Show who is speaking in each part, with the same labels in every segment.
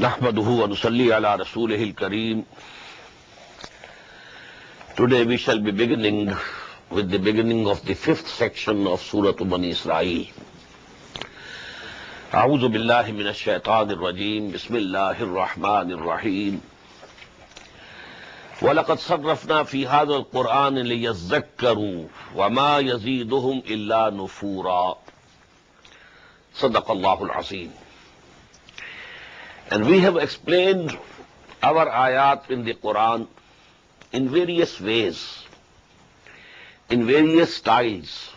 Speaker 1: نحمده ونصلي على رسوله الكريم. Today we shall be beginning with the beginning of the fifth section of Surah Bani Israel. أعوذ بالله من الشيطان الرجيم. بسم الله الرحمن الرحيم. وَلَقَدْ صَرَّفْنَا فِي هَذَا الْقُرْآنِ لِيَذَّكَّرُوا وَمَا يَزِيدُهُمْ إِلَّا نُفُورًا. صدق الله العظيم. And we have explained our ayat in the Quran in various ways, in various styles,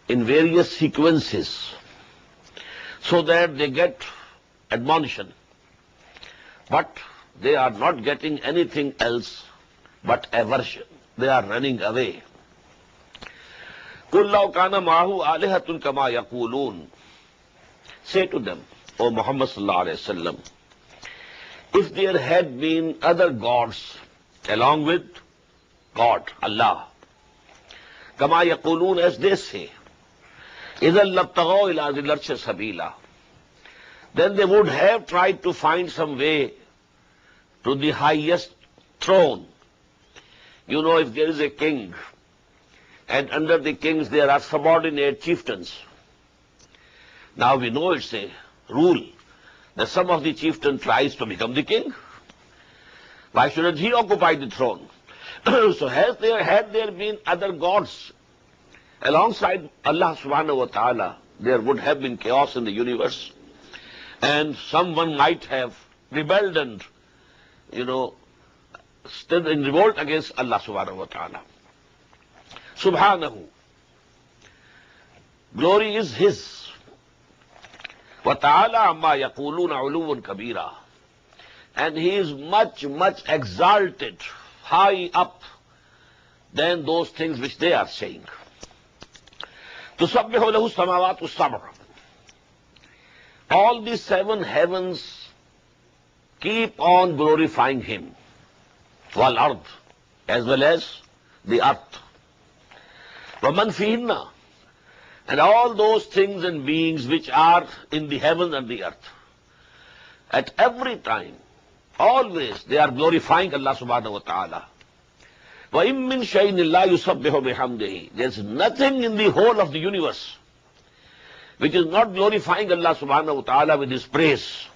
Speaker 1: in various sequences, so that they get admonition. But they are not getting anything else but aversion. They are running away. قُلْ لَوْ كَانَ مَعَهُ آلِهَةٌ كَمَا يَقُولُونَ. Say to them, O Muhammad sallallahu alayhi wa sallam, if there had been other gods along with God, Allah, كَمَا يَقُولُونَ, as they say, إِذَا لَبْتَغَوْا إِلَىٰ ذِي الْعَرْشِ سَبِيلًا, then they would have tried to find some way to the highest throne. You know, if there is a king, and under the kings there are subordinate chieftains. Now we know it's a rule that some of the chieftain tries to become the king. Why shouldn't he occupy the throne? So had there been other gods alongside Allah subhanahu wa ta'ala, there would have been chaos in the universe, and someone might have rebelled and, stood in revolt against Allah subhanahu wa ta'ala. Subhanahu. Glory is His. وَتَعَالَى عَمَّا يَقُولُونَ عُلُوٌّ كَبِيرًا. And He is much, much exalted, high up than those things which they are saying. تُسَبِّحُ لَهُ السَّمَاوَاتُ السَّبْعُ. All the seven heavens keep on glorifying Him. وَالْأَرْض, as well as the earth. وَمَنْ فِيهِنَّ, and all those things and beings which are in the heaven and the earth. At every time, always, they are glorifying Allah subhanahu wa ta'ala. وَإِن مِّن شَيْءٍ لَا يُسَبِّحُ بِحَمْدِهِ. There is nothing in the whole of the universe which is not glorifying Allah subhanahu wa ta'ala with His praise.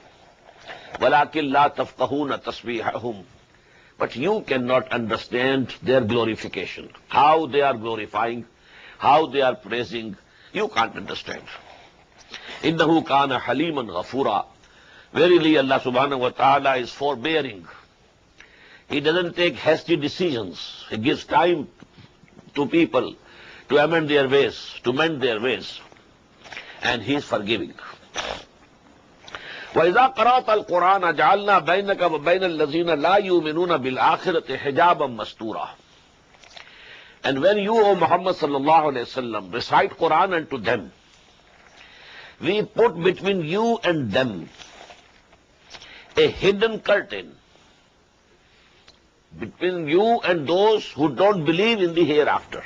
Speaker 1: وَلَكِنْ لَا تَفْقَهُونَ تَسْبِيحَهُمْ. But you cannot understand their glorification. How they are glorifying, how they are praising, you can't understand. إِنَّهُ كَانَ حَلِيمًا غَفُورًا. Verily Allah subhanahu wa ta'ala is forbearing. He doesn't take hasty decisions. He gives time to people to amend their ways, to mend their ways. And He is forgiving. وَإِذَا قَرَأْتَ الْقُرْآنَ جَعَلْنَا بَيْنَكَ وَبَيْنَ الَّذِينَ لَا يُؤْمِنُونَ بِالْآخِرَةِ حِجَابًا مَسْتُورًا. And when you, O Muhammad sallallahu alayhi wa sallam, recite Quran unto them, we put between you and them a hidden curtain, between you and those who don't believe in the hereafter.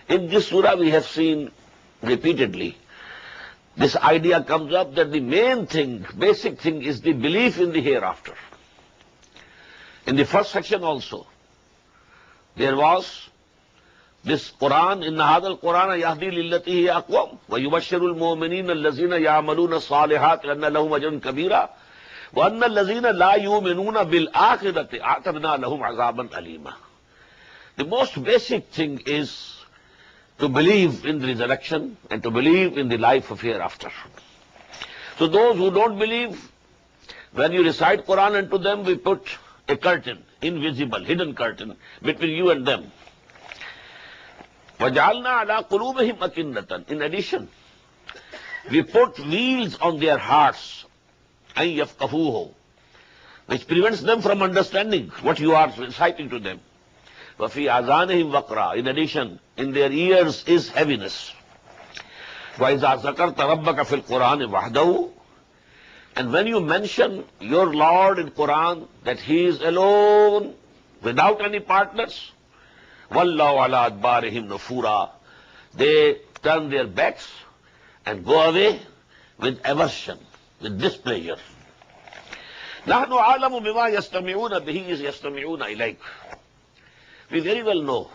Speaker 1: In this surah we have seen repeatedly, this idea comes up that the main thing, basic thing, is the belief in the hereafter. In the first section also, there was this Quran, إِنَّ هَذَا الْقُرْآنَ يَهْدِي لِلَّتِي هِيَ أَقْوَمُ وَيُبَشِّرُ الْمُؤْمِنِينَ الَّذِينَ يَعْمَلُونَ الصَّالِحَاتِ أَنَّ لَهُمْ أَجْرًا كَبِيرًا وَأَنَّ الَّذِينَ لَا يُؤْمِنُونَ بِالْآخِرَةِ أَعْتَدْنَا لَهُمْ عَذَابًا أَلِيمًا. The most basic thing is to believe in the resurrection and to believe in the life of hereafter. So those who don't believe, when you recite Quran unto them, we put a curtain, invisible, hidden curtain, between you and them. وَجَعَلْنَا عَلَىٰ قُلُوبِهِمْ أَكِنَّةً. In addition, we put wheels on their hearts, أَن يَفْقَهُوهُ, which prevents them from understanding what you are reciting to them. وَفِي آذَانِهِمْ وَقْرًا. In addition, in their ears is heaviness. وَإِذَا ذَكَرْتَ رَبَّكَ فِي الْقُرْآنِ وَحْدَهُ. And when you mention your Lord in Quran, that He is alone, without any partners, وَاللَّهُ عَلَىٰ أَدْبَارِهِمْ نُفُورًا. They turn their backs and go away with aversion, with displeasure. نحن عالم بما يستمعون به يستمعون إليك. We very well know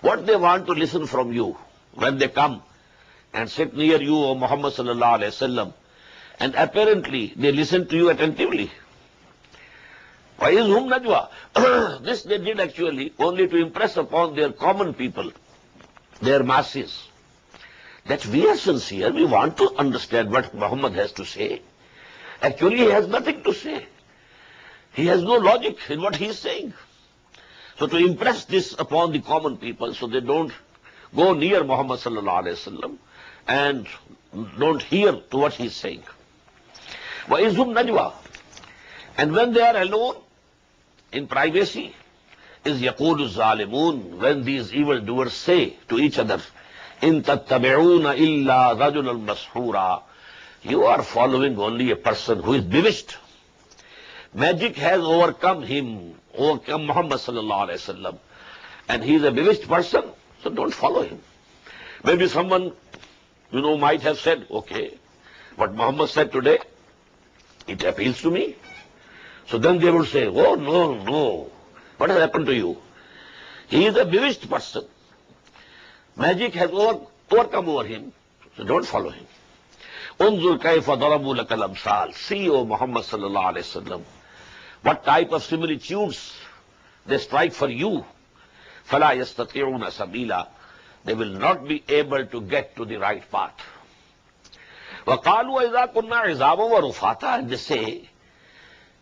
Speaker 1: what they want to listen from you when they come and sit near you, O Muhammad sallallahu alayhi wasallam, and apparently they listen to you attentively. وَإِذْهُمْ نَجْوَى. This they did actually only to impress upon their common people, their masses, that we are sincere, we want to understand what Muhammad has to say. Actually, he has nothing to say. He has no logic in what he is saying. So to impress this upon the common people, so they don't go near Muhammad sallallahu alayhi wasallam and don't hear to what he is saying. وَإِذْهُمْ نَجْوَى. And when they are alone, in privacy, is يَقُولُ الظَّالِمُونَ, when these evildoers say to each other, إِن تَتَّبِعُونَ إِلَّا رَجُلًا مَسْحُورًا, you are following only a person who is bewitched. Magic has overcome him, overcome Muhammad sallallahu alayhi wasallam, and he is a bewitched person, so don't follow him. Maybe someone, might have said, okay, what Muhammad said today, it appeals to me. So then they would say, oh, no, what has happened to you? He is a bewitched person. Magic has overcome over him, so don't follow him. Unzur kayfa darabu lakal amsal. See, O Muhammad sallallahu alayhi wasallam, what type of similitudes they strike for you. Fala yastati'una sabila. They will not be able to get to the right path. وَقَالُوا إِذَا كُنَّا عِظَامًا وَرُفَاتًا. And they say,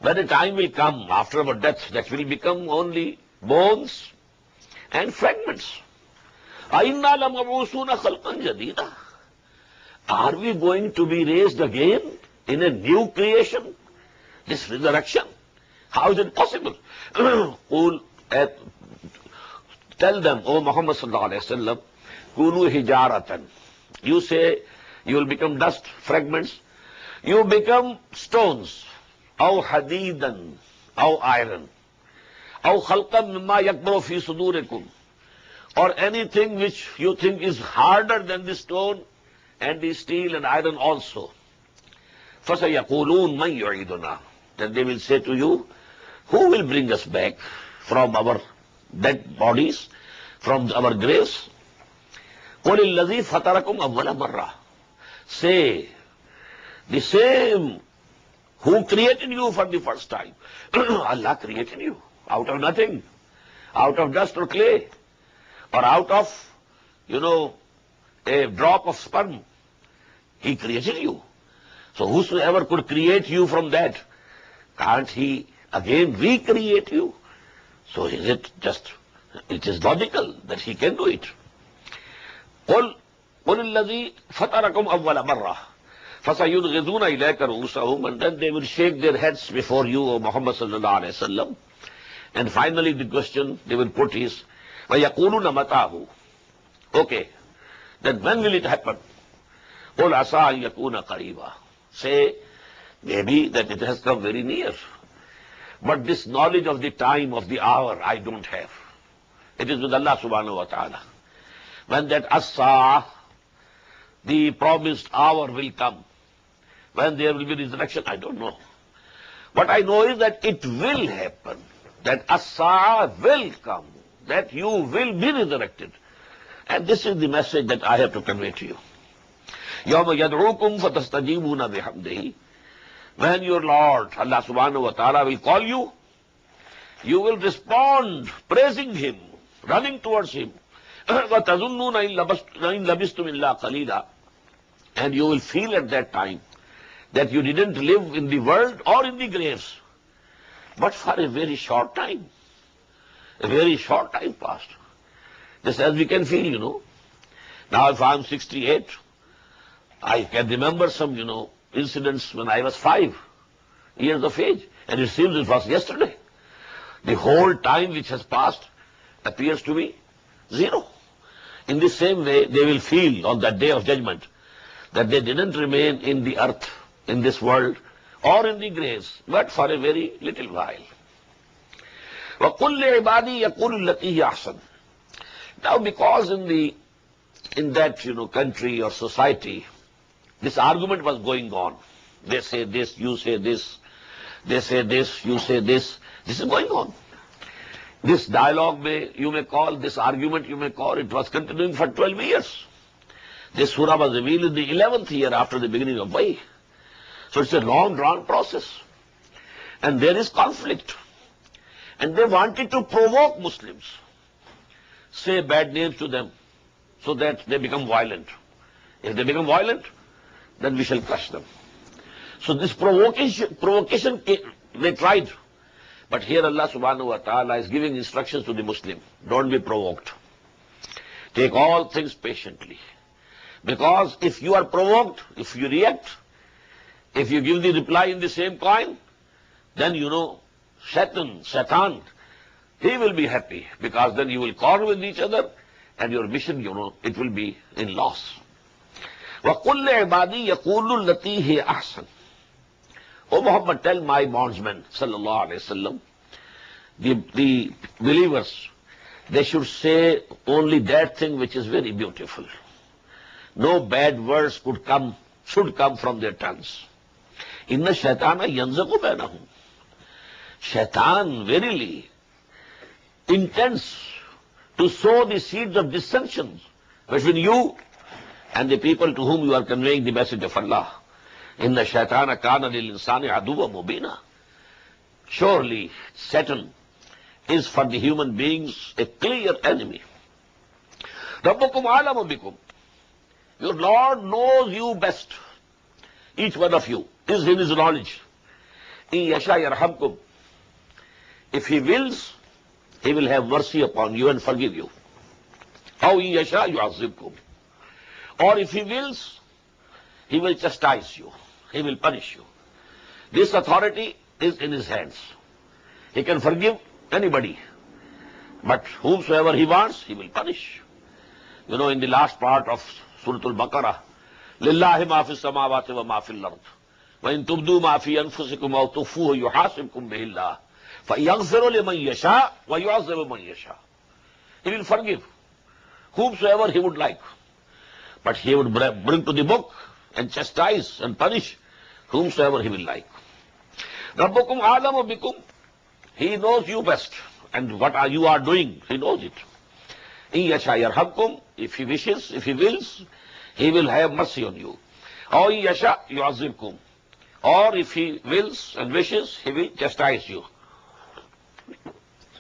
Speaker 1: when the time will come after our death that will become only bones and fragments. أَإِنَّا لَمَبْعُوثُونَ خَلْقًا جَدِيدًا. Are we going to be raised again in a new creation? This resurrection? How is it possible? Tell them, O Muhammad sallallahu alayhi wa sallam, kunu hijaratan. You say you will become dust, fragments. You become stones. Aw hadidan, aw iron. Aw khalqan mimma yakbaru fi sudurikum. Or anything which you think is harder than the stone and the steel and iron also. فَسَيَقُولُونَ مَنْ يُعِيدُنَا. Then they will say to you, who will bring us back from our dead bodies, from our graves? قُلِ الَّذِي فَطَرَكُمْ أَوَّلَ مَرَّةٍ. Say, the same who created you for the first time. Allah created you out of nothing, out of dust or clay, or out of, a drop of sperm. He created you. So whosoever could create you from that, can't he again recreate you? So it is logical that he can do it. قُلْ الَّذِي فَطَرَكُمْ أَوَّلَ مَرَّةٍ فَسَيُنْغِضُونَ إِلَيْكَ رُؤُوسَهُمْ. And then they will shake their heads before you, O Muhammad sallallahu alayhi wasallam. And finally the question they will put is, وَيَقُولُونَ مَتَاهُ. Okay, then when will it happen? قُلْ عَسَىٰ أَن يَكُونَ قَرِيبًا. Say, maybe that it has come very near. But this knowledge of the time, of the hour, I don't have. It is with Allah subhanahu wa ta'ala. When that as-sa'ah, the promised hour will come, when there will be resurrection, I don't know. What I know is that it will happen, that as-sa'ah will come, that you will be resurrected. And this is the message that I have to convey to you. يَوْمَ يَدْعُوكُمْ فَتَسْتَجِيبُونَ بِحَمْدِهِ. When your Lord, Allah subhanahu wa ta'ala, will call you, you will respond praising Him, running towards Him. وَتَظُنُّونَ إِن لَبِثْتُمْ إِلَّا قَلِيلًا. And you will feel at that time that you didn't live in the world or in the graves, but for a very short time. A very short time passed. Just as we can feel, Now if I'm 68, I can remember some, incidents when I was 5 years of age, and it seems it was yesterday. The whole time which has passed appears to be zero. In the same way, they will feel on that day of judgment that they didn't remain in the earth, in this world, or in the graves, but for a very little while. وَقُلْ لِعِبَادِي يَقُولُ الَّتِي هِيَ أَحْسَنُ. Now, because in that country or society, this argument was going on. They say this, you say this. They say this, you say this. This is going on. This dialogue, you may call, this argument you may call, it was continuing for 12 years. This surah was revealed in the 11th year after the beginning of Wahy. So it's a long drawn process. And there is conflict. And they wanted to provoke Muslims, say bad names to them, so that they become violent. If they become violent, then we shall crush them. So this provocation they tried. But here Allah subhanahu wa ta'ala is giving instructions to the Muslim. Don't be provoked. Take all things patiently. Because if you are provoked, if you react, if you give the reply in the same coin, then Satan, he will be happy, because then you will quarrel with each other and your mission, it will be in loss. وَقُلْ لِعِبَادِي يَقُولُ الَّتِي هِيَ أَحْسَنُ. O Muhammad, tell my bondsmen, sallallahu alayhi wasallam, the believers, they should say only that thing which is very beautiful. No bad words should come from their tongues. Inna shaitana yanzaku bainahum. Shaitan verily intends to sow the seeds of dissensions between you and the people to whom you are conveying the message of Allah. Inna shaitana kana lil insani aduwwan mubina. Surely Satan is for the human beings a clear enemy. Rabbukum a'lamu bikum. Your Lord knows you best. Each one of you is in his knowledge. In yasha yarhamkum. If he wills, he will have mercy upon you and forgive you. Aw in yasha yu'azzibkum. Or if he wills, he will chastise you. He will punish you. This authority is in his hands. He can forgive anybody. But whomsoever he wants, he will punish. In the last part of Surah Al-Baqarah, لِلَّهِ مَا فِي السَّمَاوَاتِ وَمَا فِي الْأَرْضِ وَإِن تُبْدُوا مَا فِي أَنفُسِكُمْ أَوْ تُخْفُوهُ يُحَاسِبْكُم بِهِ اللَّهُ فَيَغْفِرُ لِمَن يَشَاءُ وَيُعَذِّبُ مَن يَشَاءُ. He will forgive whomsoever he would like. But he would bring to the book and chastise and punish whomsoever he will like. Rabbukum a'lamu bikum. He knows you best. And what you are doing, he knows it. In yasha yarhamkum. If he wishes, if he wills, he will have mercy on you. Or in yasha yu'azzibkum. Or if he wills and wishes, he will chastise you.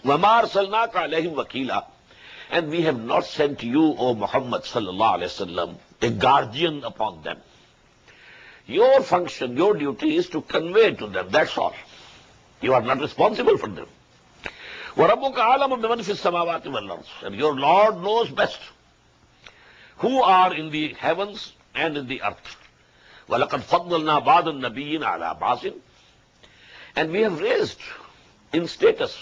Speaker 1: وَمَا أَرْسَلْنَاكَ عَلَيْهِمْ وَكِيلًا. And we have not sent you, O Muhammad sallallahu alayhi wasallam, a guardian upon them. Your function, your duty is to convey to them, that's all. You are not responsible for them. وَرَبُّكَ عَالَمٌ بِمَنْ فِي السَّمَاوَاتِ وَالْأَرْضِ. And your Lord knows best who are in the heavens and in the earth. وَلَقَدْ فَضَّلْنَا بَعْضَ النَّبِيِّينَ عَلَى بَعْضٍ. And we have raised in status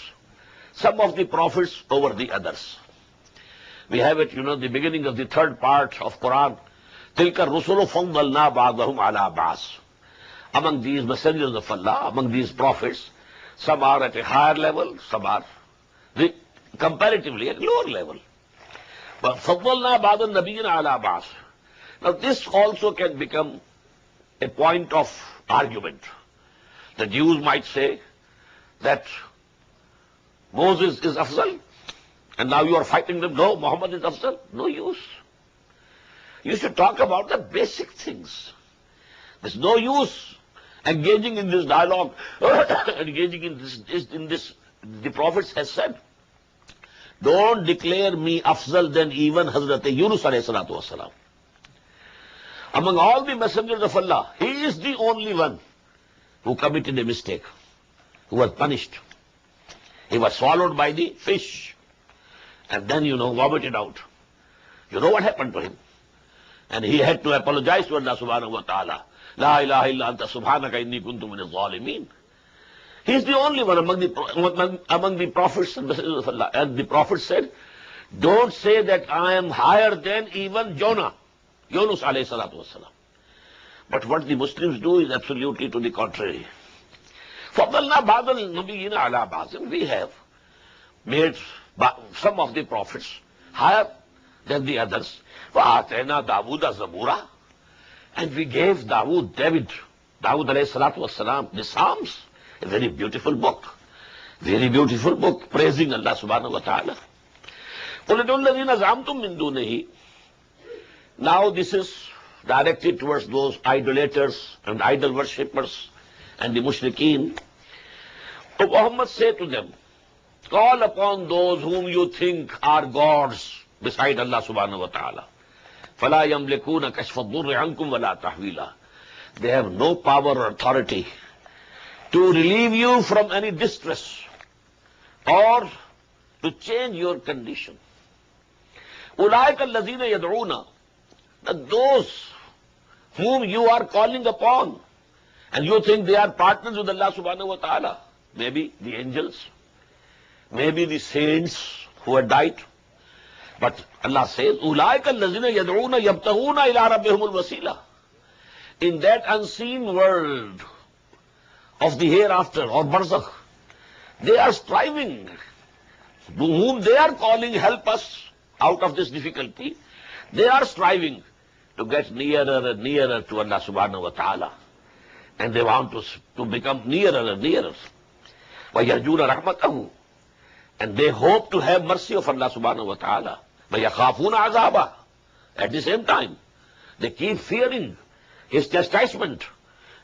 Speaker 1: some of the prophets over the others. We have it, the beginning of the third part of Quran. تِلْكَ الرُّسُلُ فَضَّلْنَا بَعْضَهُمْ عَلَى بَعْضٍ. Among these messengers of Allah, among these prophets, some are at a higher level, some are comparatively at a lower level. But فَضَّلْنَا بَعْضَ النَّبِيِّينَ عَلَى بَعْضٍ. Now this also can become a point of argument. The Jews might say that Moses is Afzal, and now you are fighting them. No, Muhammad is Afzal. No use. You should talk about the basic things. There's no use engaging in this dialogue, engaging in this. The prophets has said, don't declare me Afzal than even Hazrat Yunus alayhi salatu wasalam. Among all the messengers of Allah, he is the only one who committed a mistake, who was punished. He was swallowed by the fish and then, vomited out. You know what happened to him? And he had to apologize to Allah subhanahu wa ta'ala. La ilaha illa anta subhanaka inni kuntu min al-zalimin. He is the only one among the prophets and messengers of Allah. And the prophet said, don't say that I am higher than even Jonah, Yunus alayhi salatu wasalam. But what the Muslims do is absolutely to the contrary. فَضَّلْنَا بَعْضَ النَّبِيِّينَ عَلَى بَعْضٍ. We have made some of the prophets higher than the others. وَآتَيْنَا دَاوُودَ زَبُورًا. And we gave David alayhi salatu wasalam, the Psalms. A very beautiful book. Very beautiful book praising Allah subhanahu wa ta'ala. قُلِ ادْعُوا الَّذِينَ زَعَمْتُم مِّن دُونِهِ. Now this is directed towards those idolaters and idol worshippers and the mushrikeen. So Muhammad said to them, call upon those whom you think are gods beside Allah subhanahu wa ta'ala. فَلَا يَمْلِكُونَ كَشْفَ الضُّرِّ عَنْكُمْ وَلَا تَحْوِيلًا. They have no power or authority to relieve you from any distress or to change your condition. أُولَٰئِكَ الَّذِينَ يَدْعُونَ. That those whom you are calling upon and you think they are partners with Allah subhanahu wa ta'ala, maybe the angels, maybe the saints who had died. But Allah says, أُولَٰئِكَ الَّذِينَ يَدْعُونَ يَبْتَغُونَ إِلَىٰ رَبِّهِمُ الْوَسِيلَةَ. In that unseen world of the hereafter or barzakh, they are striving. Whom they are calling, help us out of this difficulty. They are striving to get nearer and nearer to Allah subhanahu wa ta'ala. And they want to become nearer and nearer. وَيَرْجُونَ رَحْمَتَهُ. And they hope to have mercy of Allah subhanahu wa ta'ala. وَيَخَافُونَ عَذَابَهُ. At the same time, they keep fearing His chastisement.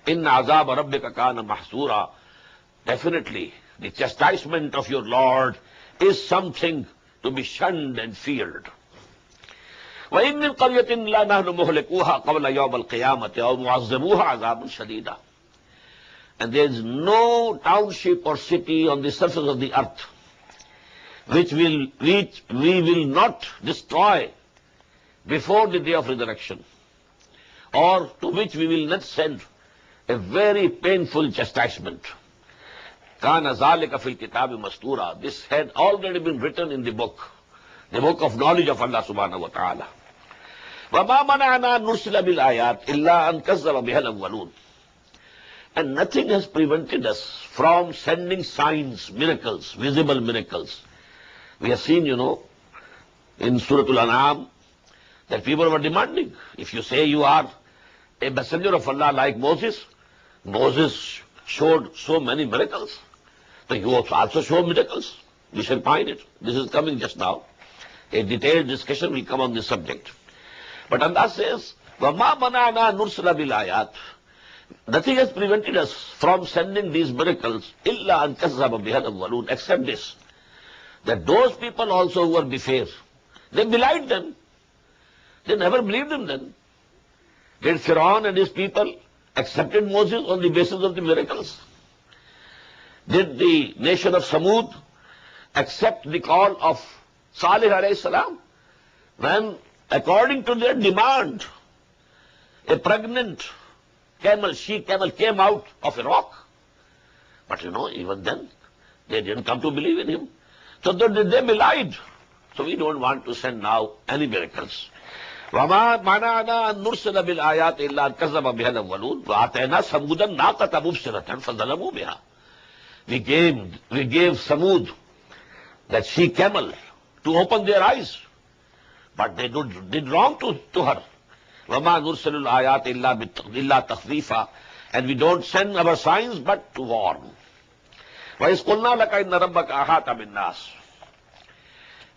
Speaker 1: إِنَّ عَذَابَ رَبِّكَ كَانَ مَحْسُورًا. Definitely, the chastisement of your Lord is something to be shunned and feared. وَإِن مِّن قَرْيَةٍ لَا نَحْنُ مُهْلِكُوهَا قَبْلَ يَوْمِ الْقِيَامَةِ أَوْ مُعَذِّبُوهَا عَذَابًا شَدِيدًا. And there is no township or city on the surface of the earth which we will not destroy before the day of resurrection, or to which we will not send a very painful chastisement. كَانَ ذَلِكَ فِي الْكِتَابِ مَسْطُورًا. This had already been written in the book of knowledge of Allah subhanahu wa ta'ala. وَمَا مَنَعْنَا نُرْسِلَ بِالْآيَاتِ إِلَّا أَن كَذَّبَ بِهَا الْأَوَّلُونَ. And nothing has prevented us from sending signs, miracles, visible miracles. We have seen, in Surah Al-An'am, that people were demanding, if you say you are a messenger of Allah like Moses, Moses showed so many miracles, so you also show miracles. We shall find it. This is coming just now. A detailed discussion will come on this subject. But Allah says, وَمَا مَنَعْنَا نُرْسِلَ بِالْآيَاتِ. Nothing has prevented us from sending these miracles, إِلَّا أَن كَذَّبَ بِهَا الْأَوَّلُونَ, except this, that those people also who were before, they belied them. They never believed him then. Did Pharaoh and his people accepted Moses on the basis of the miracles? Did the nation of Samud accept the call of Salih alayhi salam, when, according to their demand, a pregnant she-camel came out of a rock? But even then, they didn't come to believe in him. So they belied. So we don't want to send now any miracles. وَمَا مَنَعْنَا أَن نُرْسِلَ بِالْآيَاتِ إِلَّا أَن كَذَّبَ بِهَا الْأَوَّلُونَ وَآتَيْنَا ثَمُودَ النَّاقَةَ مُبْصِرَةً فَظَلَمُوا بِهَا. We gave Samud that she-camel to open their eyes, but they did wrong to her. وَمَا نُرْسِلُ الْآيَاتِ إِلَّا تَخْوِيفًا. And we don't send our signs but to warn. وَإِذْ قُلْنَا لَكَ إِنَّ رَبَّكَ أَحَاطَ بِالنَّاسِ.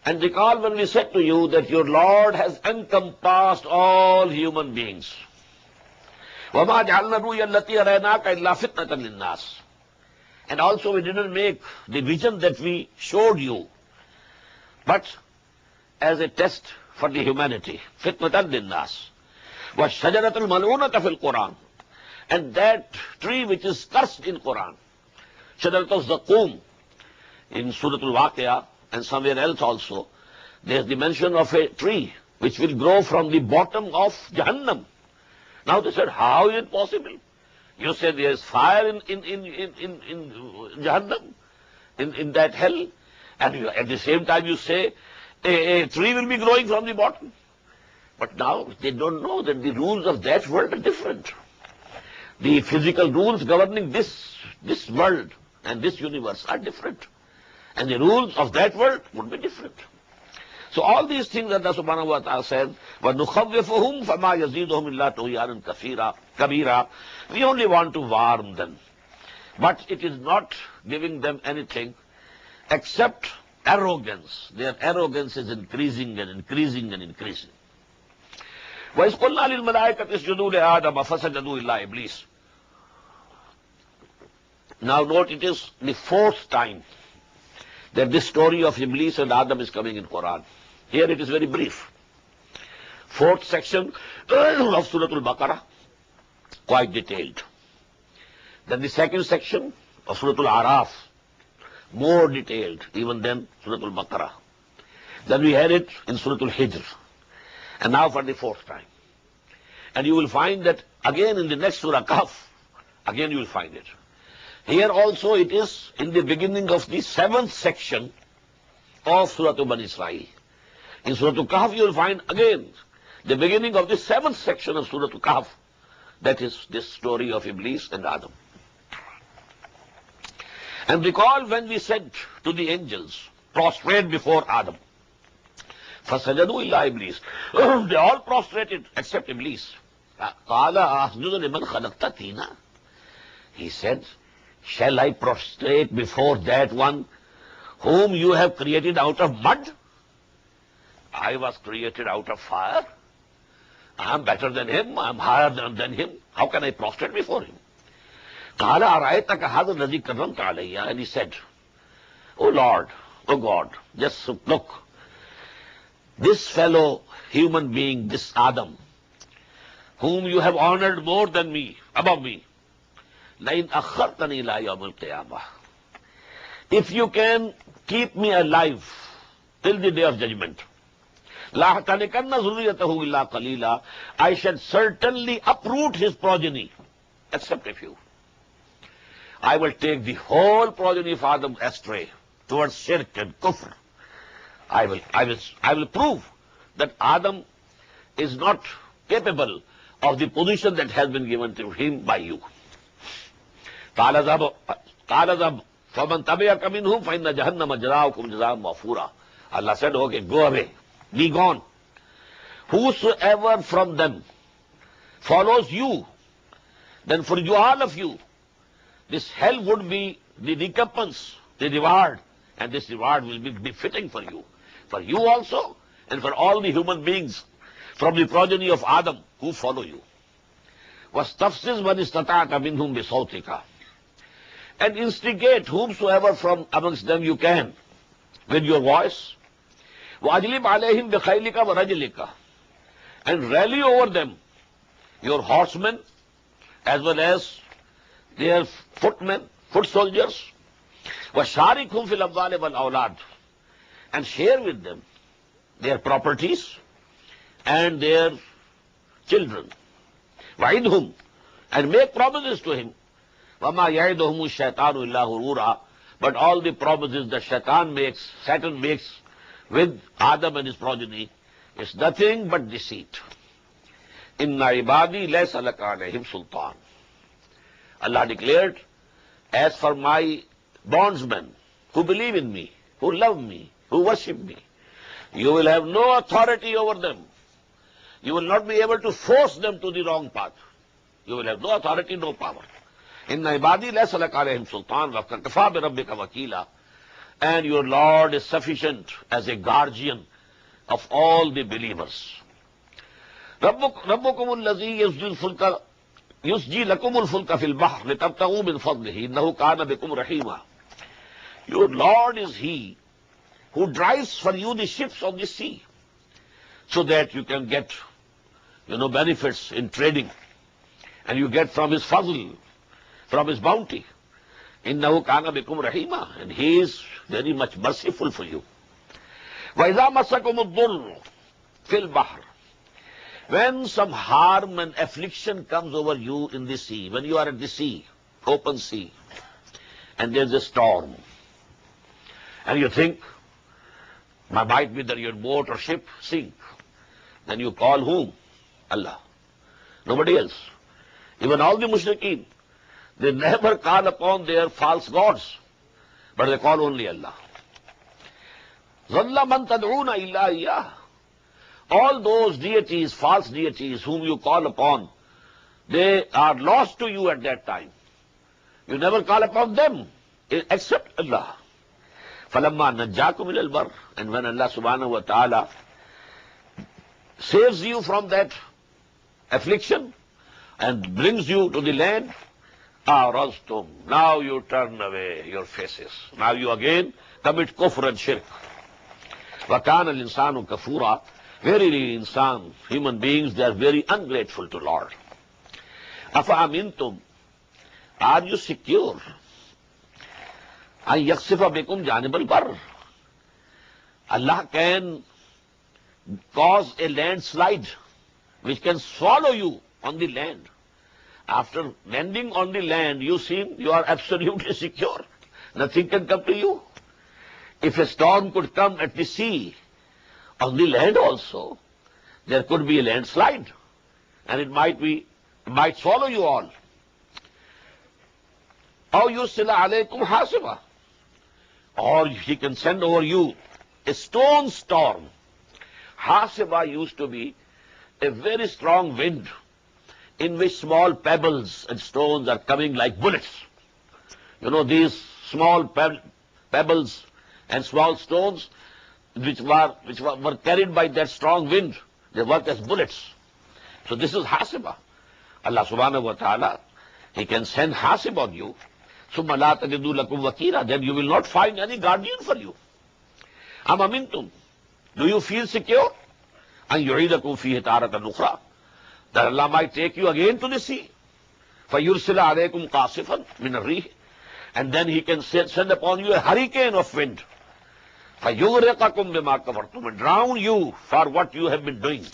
Speaker 1: And recall when we said to you that your Lord has encompassed all human beings. وَمَا جَعَلْنَا الرُّؤْيَا الَّتِي أَرَيْنَاكَ إِلَّا فِتْنَةً لِلنَّاسِ. And also we didn't make the vision that we showed you, but as a test for the humanity. فِتْنَةً لِلنَّاسِ. وَالشَّجَرَةَ الْمَلْعُونَةَ فِي الْقُرْآنِ. And that tree which is cursed in Quran, Shajarat al-Zaqum, in Surah Al-Waqi'ah and somewhere else also, there is the mention of a tree which will grow from the bottom of Jahannam. Now they said, how is it possible? You say there is fire in Jahannam, in that hell, and at the same time you say a tree will be growing from the bottom. But now they don't know that the rules of that world are different. The physical rules governing this world and this universe are different. And the rules of that world would be different. So all these things that Allah subhanahu wa ta'ala said, وَنُخَوِّفُهُمْ فَمَا يَزِيدُهُمْ إِلَّا طُغْيَانًا كَبِيرًا. We only want to warn them. but it is not giving them anything except arrogance. Their arrogance is increasing and increasing and increasing. وَإِذْ قُلْنَا لِلْمَلَائِكَةِ اسْجُدُوا لِآدَمَ فَسَجَدُوا إِلَّا إِبْلِيسَ. Now note, it is the fourth time that this story of Iblis and Adam is coming in Quran. Here it is very brief. Fourth section of Surah Al-Baqarah, quite detailed. Then the second section of Surah Al-Araf, more detailed even than Surah Al-Baqarah. Then we had it in Surah Al-Hijr. And now for the fourth time. And you will find that again in the next Surah Kahf, again you will find it. Here also it is in the beginning of the seventh section of Surah Bani Israel. In Surah Kahf you will find again the beginning of the seventh section of Surah Kahf. That is this story of Iblis and Adam. And recall when we said to the angels, prostrate before Adam. فَسَجَدُوا إِلَّا إِبْلِيسَ. They all prostrated except Iblis. قَالَ أَسْجُدُ لِمَنْ خَلَقْتَ طِينًا. He said, shall I prostrate before that one whom you have created out of mud? I was created out of fire. I am better than him. I am higher than him. How can I prostrate before him? قَالَ أَرَأَيْتَكَ هَذَا الَّذِي كَرَّمْتَ عَلَيَّ. And he said, O Lord, O God, just look. This fellow human being, this Adam, whom you have honored more than me, above me, لَإِنْ أَخَّرْتَنِي إِلَىٰ يَوْمِ الْقِيَامَةِ. If you can keep me alive till the day of judgment, لَأَحْتَنِكَنَّ ذُرِّيَّتَهُ إِلَّا قَلِيلًا. I shall certainly uproot his progeny, except a few. I will take the whole progeny of Adam astray towards shirk and kufr. I will prove that Adam is not capable of the position that has been given to him by you. قَالَ ذَهَبْ فَمَنْ تَبِعَكَ مِنْهُمْ فَإِنَّ جَهَنَّمَ جَزَاؤُكُمْ جَزَاءً مَوْفُورًا. Allah said, okay, go away, be gone. Whosoever from them follows you, then for you, all of you, this hell would be the recompense, the reward, and this reward will be befitting for you also, and for all the human beings from the progeny of Adam who follow you. وَاسْتَفْسِزْ مَنِ اسْتَطَعْتَ مِنْهُمْ بِصَوْتِكَ. And instigate whomsoever from amongst them you can with your voice. وَأَجْلِبْ عَلَيْهِمْ بِخَيْلِكَ وَرَجْلِكَ. And rally over them your horsemen as well as their footmen, foot soldiers. وَشَارِكْهُمْ فِي الْأَمْوَالِ وَالْأَوْلَادِ. And share with them their properties and their children. وَعِدْهُمْ. And make promises to him. وَمَا يَعِدُهُمُ الشَّيْطَانُ إِلَّا غُرُورًا. But all the promises that Satan makes with Adam and his progeny is nothing but deceit. إِنَّ عِبَادِي لَيْسَ لَكَ عَلَيْهِمْ سُلْطَانٌ. Allah declared, as for my bondsmen who believe in me, who love me, who worship me, you will have no authority over them. You will not be able to force them to the wrong path. You will have no authority, no power. Inna ibadi laysa laka alayhim sultan wa kafa bi rabbika wakila. And your Lord is sufficient as a guardian of all the believers. ربكم الذي يسجي لكم الفلك في البحر لتبتغوا من فضله إنه كان بكم رحيما. Your Lord is He who drives for you the ships on the sea, so that you can get, benefits in trading, and you get from His fazl, from His bounty. إِنَّهُ كَانَ بِكُمْ رَحِيمًا. And He is very much merciful for you. وَإِذَا مَسَّكُمُ الضُّرُّ فِي الْبَحْرِ. When some harm and affliction comes over you in the sea, when you are at the sea, open sea, and there's a storm, and you think, might be that your boat or ship sink, then you call whom? Allah. Nobody else. Even all the mushrikeen, they never call upon their false gods, but they call only Allah. ظَلَّ مَنْ تَدْعُونَ إِلَّا إِيَّاهُ. All those deities, false deities whom you call upon, they are lost to you at that time. You never call upon them except Allah. فَلَمَّا نَجَّاكُمْ إِلَى الْبَرِّ. And when Allah subhanahu wa ta'ala saves you from that affliction and brings you to the land, أَعْرَضْتُمْ. Now you turn away your faces. Now you again commit kufr and shirk. وَكَانَ الْإِنسَانُ كَفُورًا. Verily, insan, human beings, they are very ungrateful to Lord. أَفَأَمِنْتُمْ. Are you secure? أَنْ يَخْسِفَ بِكُمْ جَانِبَ الْبَرِّ. Allah can cause a landslide which can swallow you on the land. After landing on the land, you are absolutely secure. Nothing can come to you. If a storm could come at the sea, on the land also, there could be a landslide, and it might swallow you all. أَوْ يُرْسِلَ عَلَيْكُمْ حَاصِبًا. Or he can send over you a stone storm. Hasiba used to be a very strong wind in which small pebbles and stones are coming like bullets. You know, these small pebbles and small stones which were carried by that strong wind, they work as bullets. So this is Hasiba. Allah subhanahu wa ta'ala, He can send Hasib on you. ثُمَّ لَا تَجِدُوا لَكُمْ وَكِيلًا. Then you will not find any guardian for you. أَمْ أَمِنْتُمْ. Do you feel secure? أَنْ يُعِيدَكُمْ فِيهِ تَارَةً أُخْرَى. That Allah might take you again to the sea. فَيُرْسِلَ عَلَيْكُمْ قَاصِفًا مِنَ الرِّيحِ. And then He can send upon you a hurricane of wind. فَيُغْرِقَكُمْ بِمَا كَفَرْتُمْ. And drown you for what you have been doing.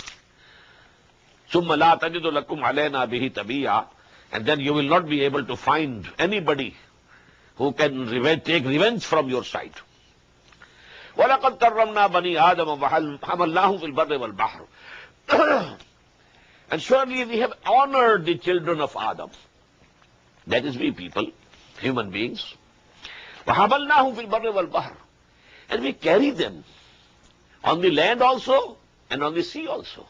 Speaker 1: ثُمَّ لَا تَجِدُ لَكُمْ عَلَيْنَا بِهِ تَبِيًّا. And then you will not be able to find anybody who can take revenge from your side. وَلَقَدْ كَرَّمْنَا بَنِي آدَمَ وَحَمَلْنَاهُمْ فِي الْبَرِّ وَالْبَحْرِ. And surely we have honored the children of Adam. That is we people, human beings. وَحَمَلْنَاهُمْ فِي الْبَرِّ وَالْبَحْرِ. And we carry them on the land also and on the sea also.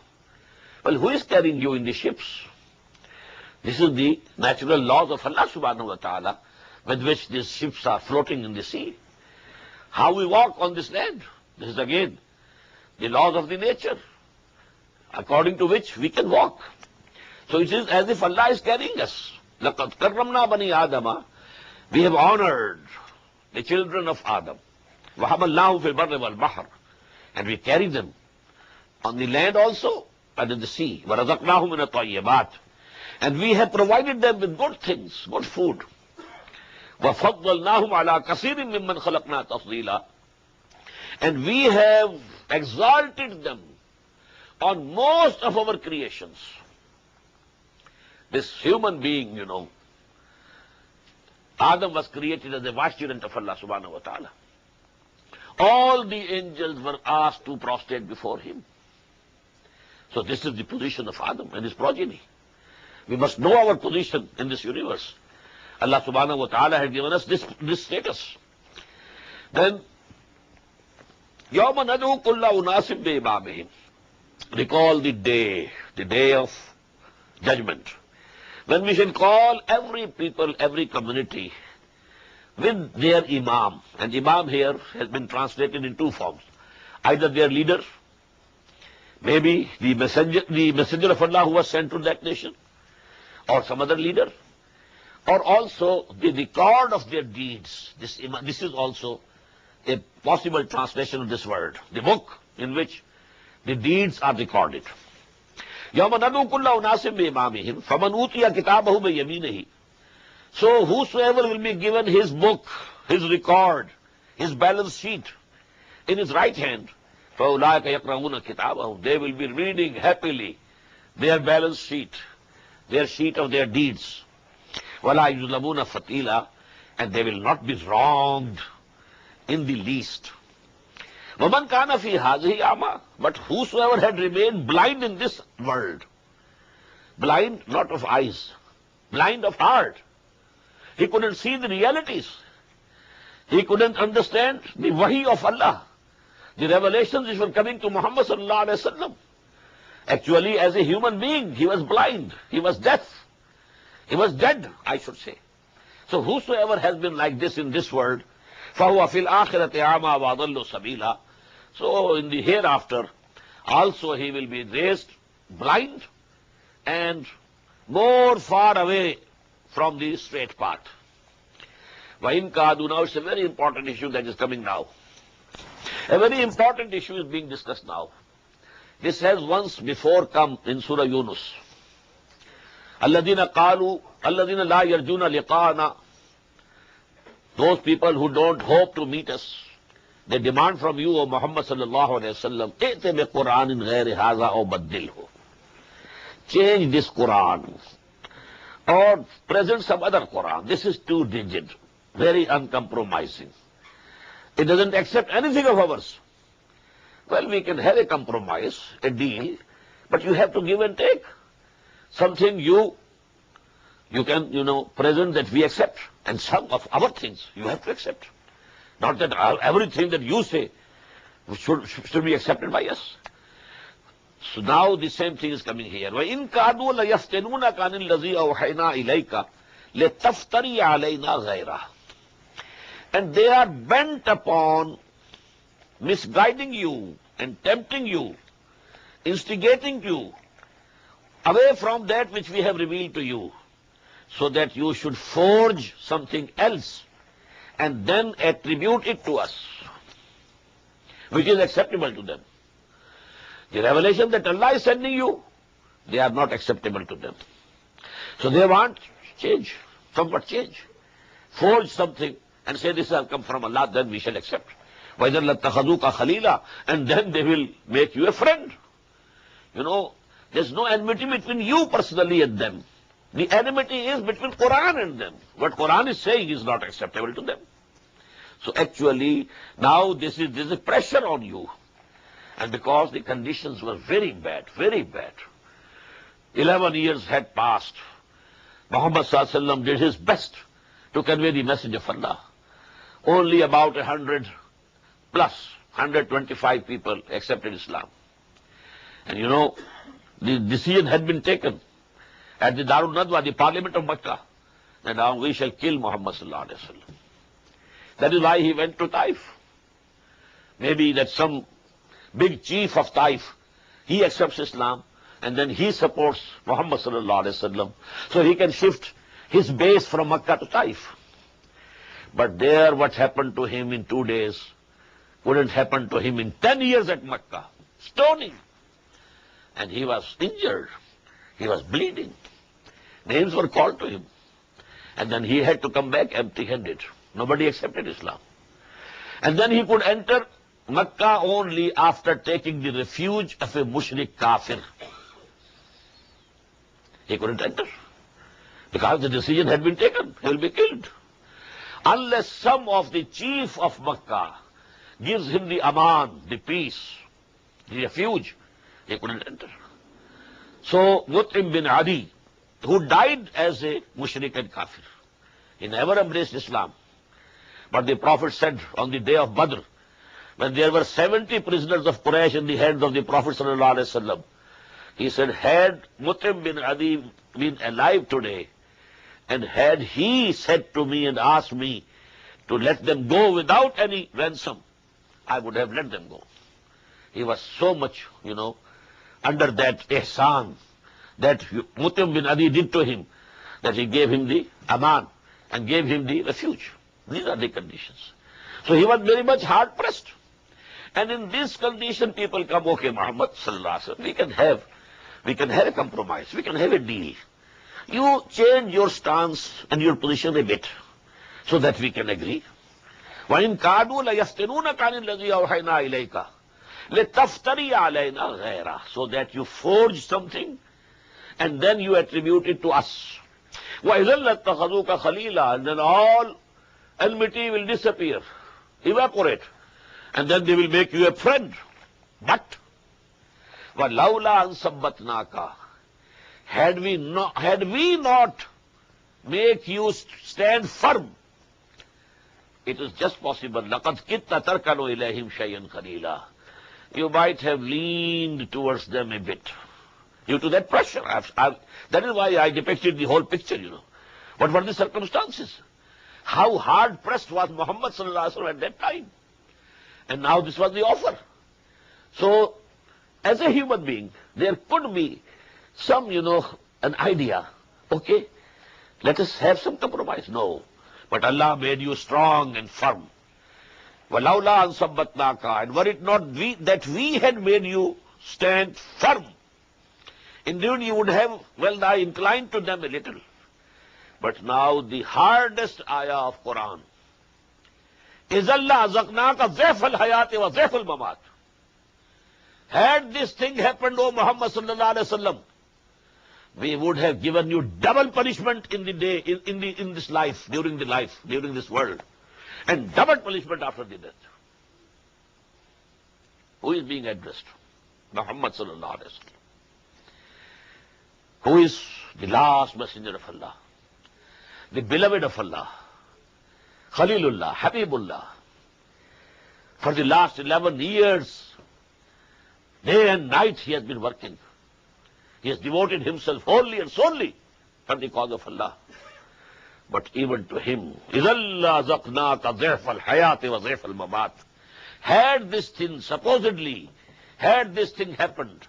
Speaker 1: Well, who is carrying you in the ships? This is the natural laws of Allah subhanahu wa ta'ala with which these ships are floating in the sea. How we walk on this land, this is again the laws of the nature, according to which we can walk. So it is as if Allah is carrying us. لَقَدْ كَرَّمْنَا بَنِي آدَمَ. We have honored the children of Adam. وَحَمَلْنَاهُمْ فِي الْبَرِّ وَالْبَحْرِ. And we carry them on the land also and in the sea. وَرَزَقْنَاهُمْ مِنَ الطَّيِّبَاتِ. And we have provided them with good things, good food. وَفَضَّلْنَاهُمْ عَلَىٰ كَثِيرٍ مِّمَّنْ خَلَقْنَا تَفْضِيلًا. And we have exalted them on most of our creations. This human being, you know, Adam was created as a vicegerent of Allah subhanahu wa ta'ala. All the angels were asked to prostrate before him. So this is the position of Adam and his progeny. We must know our position in this universe. Allah subhanahu wa ta'ala had given us this status. Then, يَوْمَ نَدْعُو كُلَّ أُنَاسٍ بِإِمَامِهِمْ. Recall the day of judgment, when we shall call every people, every community with their imam. And imam here has been translated in two forms. Either their leader, maybe the messenger of Allah who was sent to that nation, or some other leader, or also the record of their deeds. This is also a possible translation of this word, the book in which the deeds are recorded. يَوْمَ نَدْعُو كُلَّ أُنَاسٍ بِإِمَامِهِمْ فَمَنْ أُوتِيَ كِتَابَهُ بِيَمِينِهِ. So whosoever will be given his book, his record, his balance sheet in his right hand, فَأُولَٰئِكَ يَقْرَؤُونَ كِتَابَهُمْ. They will be reading happily their balance sheet, their sheet of their deeds. وَلَا يُظْلَمُونَ فَتِيلًا. And they will not be wronged in the least. وَمَنْ كَانَ فِي هَٰذِهِ أَعْمَىٰ. But whosoever had remained blind in this world, blind not of eyes, blind of heart, he couldn't see the realities, he couldn't understand the wahi of Allah, the revelations which were coming to Muhammad sallallahu alaihi wasallam. Actually, as a human being, he was blind, he was deaf, he was dead, I should say. So whosoever has been like this in this world, فَهُوَ فِي الْآخِرَةِ أَعْمَى وَأَضَلُّ سَبِيلًا. So in the hereafter, also he will be raised blind and more far away from the straight path. وَإِنْ كَادُوا. Now it's a very important issue that is coming now. A very important issue is being discussed now. This has once before come in Surah Yunus. الَّذِينَ قَالُوا الَّذِينَ لَا يَرْجُونَ لِقَاءَنَا. Those people who don't hope to meet us, they demand from you, O Muhammad sallallahu alayhi wa sallam, ائْتِ بِقُرْآنٍ غَيْرِ هَذَا أَوْ بَدِّلْهُ. Change this Quran or present some other Quran. This is too rigid, very uncompromising. It doesn't accept anything of ours. Well, we can have a compromise, a deal, but you have to give and take. Something you can, present that we accept, and some of our things you have to accept. Not that everything that you say should be accepted by us. So now the same thing is coming here. وَإِنْ كَادُوا لَيَفْتِنُونَكَ عَنِ الَّذِي أَوْحَيْنَا إِلَيْكَ لِتَفْتَرِيَ عَلَيْنَا غَيْرَهُ. And they are bent upon misguiding you and tempting you, instigating you away from that which we have revealed to you, so that you should forge something else and then attribute it to us, which is acceptable to them. The revelation that Allah is sending you, they are not acceptable to them. So they want change, somewhat change. Forge something and say this has come from Allah, then we shall accept. وَإِذَا لَاتَّخَذُوكَ خَلِيلًا. And then they will make you a friend. There's no enmity between you personally and them. The enmity is between Quran and them. What Quran is saying is not acceptable to them. So actually, now this is pressure on you. And because the conditions were very bad, 11 years had passed. Muhammad sallallahu alaihi wasallam did his best to convey the message of Allah. Only about 100 plus, 125 people accepted Islam. And the decision had been taken at the Darul Nadwa, the Parliament of Makkah, that now we shall kill Muhammad sallallahu alaihi wasallam. That is why he went to Taif. Maybe that some big chief of Taif, he accepts Islam and then he supports Muhammad sallallahu alaihi wasallam, so he can shift his base from Makkah to Taif. But there, what happened to him in 2 days wouldn't happen to him in 10 years at Makkah. Stoning. And he was injured. He was bleeding. Names were called to him. And then he had to come back empty-handed. Nobody accepted Islam. And then he could enter Makkah only after taking the refuge of a mushrik kafir. He couldn't enter, because the decision had been taken. He will be killed. Unless some of the chief of Makkah gives him the aman, the peace, the refuge, he couldn't enter. So Mut'im bin Adi, who died as a mushrik and kafir, he never embraced Islam. But the Prophet said on the day of Badr, when there were 70 prisoners of Quraysh in the hands of the Prophet sallallahu alaihi wasallam, he said, had Mut'im bin Adi been alive today, and had he said to me and asked me to let them go without any ransom, I would have let them go. He was so much, under that ihsan that Mut'im bin Adi did to him, that he gave him the aman and gave him the refuge. These are the conditions. So he was very much hard pressed. And in this condition, people come, okay, Muhammad sallallahu alaihi wasallam, we can have a compromise, we can have a deal. You change your stance and your position a bit, so that we can agree. وَإِنْ كَادُوا لَيَفْتِنُونَكَ عَنِ الَّذِي أَوْحَيْنَا إِلَيْكَ لِتَفْتَرِيَ عَلَيْنَا غَيْرَهُ. So that you forge something, and then you attribute it to us. وَإِذَا لَاتَّخَذُوكَ خَلِيلًا. And then all enmity will disappear, evaporate, and then they will make you a friend. But وَلَوْلَا أَنْ صَبَّتْنَاكَ. Had we not make you stand firm, it is just possible. لَقَدْ كِدْتَ تَرْكَنُوا إِلَيْهِمْ شَيْئًا قَلِيلًا. You might have leaned towards them a bit due to that pressure. That is why I depicted the whole picture, What were the circumstances? how hard pressed was Muhammad sallallahu alaihi wasallam at that time. And now this was the offer. So, as a human being, there could be some, an idea. Okay, let us have some compromise. No. But Allah made you strong and firm. وَلَوْلَا أَن صَبَّتْنَاكَ. And were it not that we had made you stand firm, indeed you would have, I inclined to them a little. But now the hardest ayah of Quran is Allah azaqnaka zayf al-hayati wa zayf al-mamat. Had this thing happened, O Muhammad sallallahu alaihi wasallam, we would have given you double punishment in the day, in this life, during this world, and double punishment after the death. Who is being addressed? Muhammad sallallahu alaihi wasallam, who is the last messenger of Allah, the beloved of Allah, Khalilullah, Habibullah. For the last 11 years, day and night he has been working. He has devoted himself wholly and solely for the cause of Allah. But even to him, إِذَا زَقْنَاكَ ضِعْفَ الْحَيَاةِ وَضِعْفَ الْمَمَاتِ. Had this thing, supposedly, had this thing happened,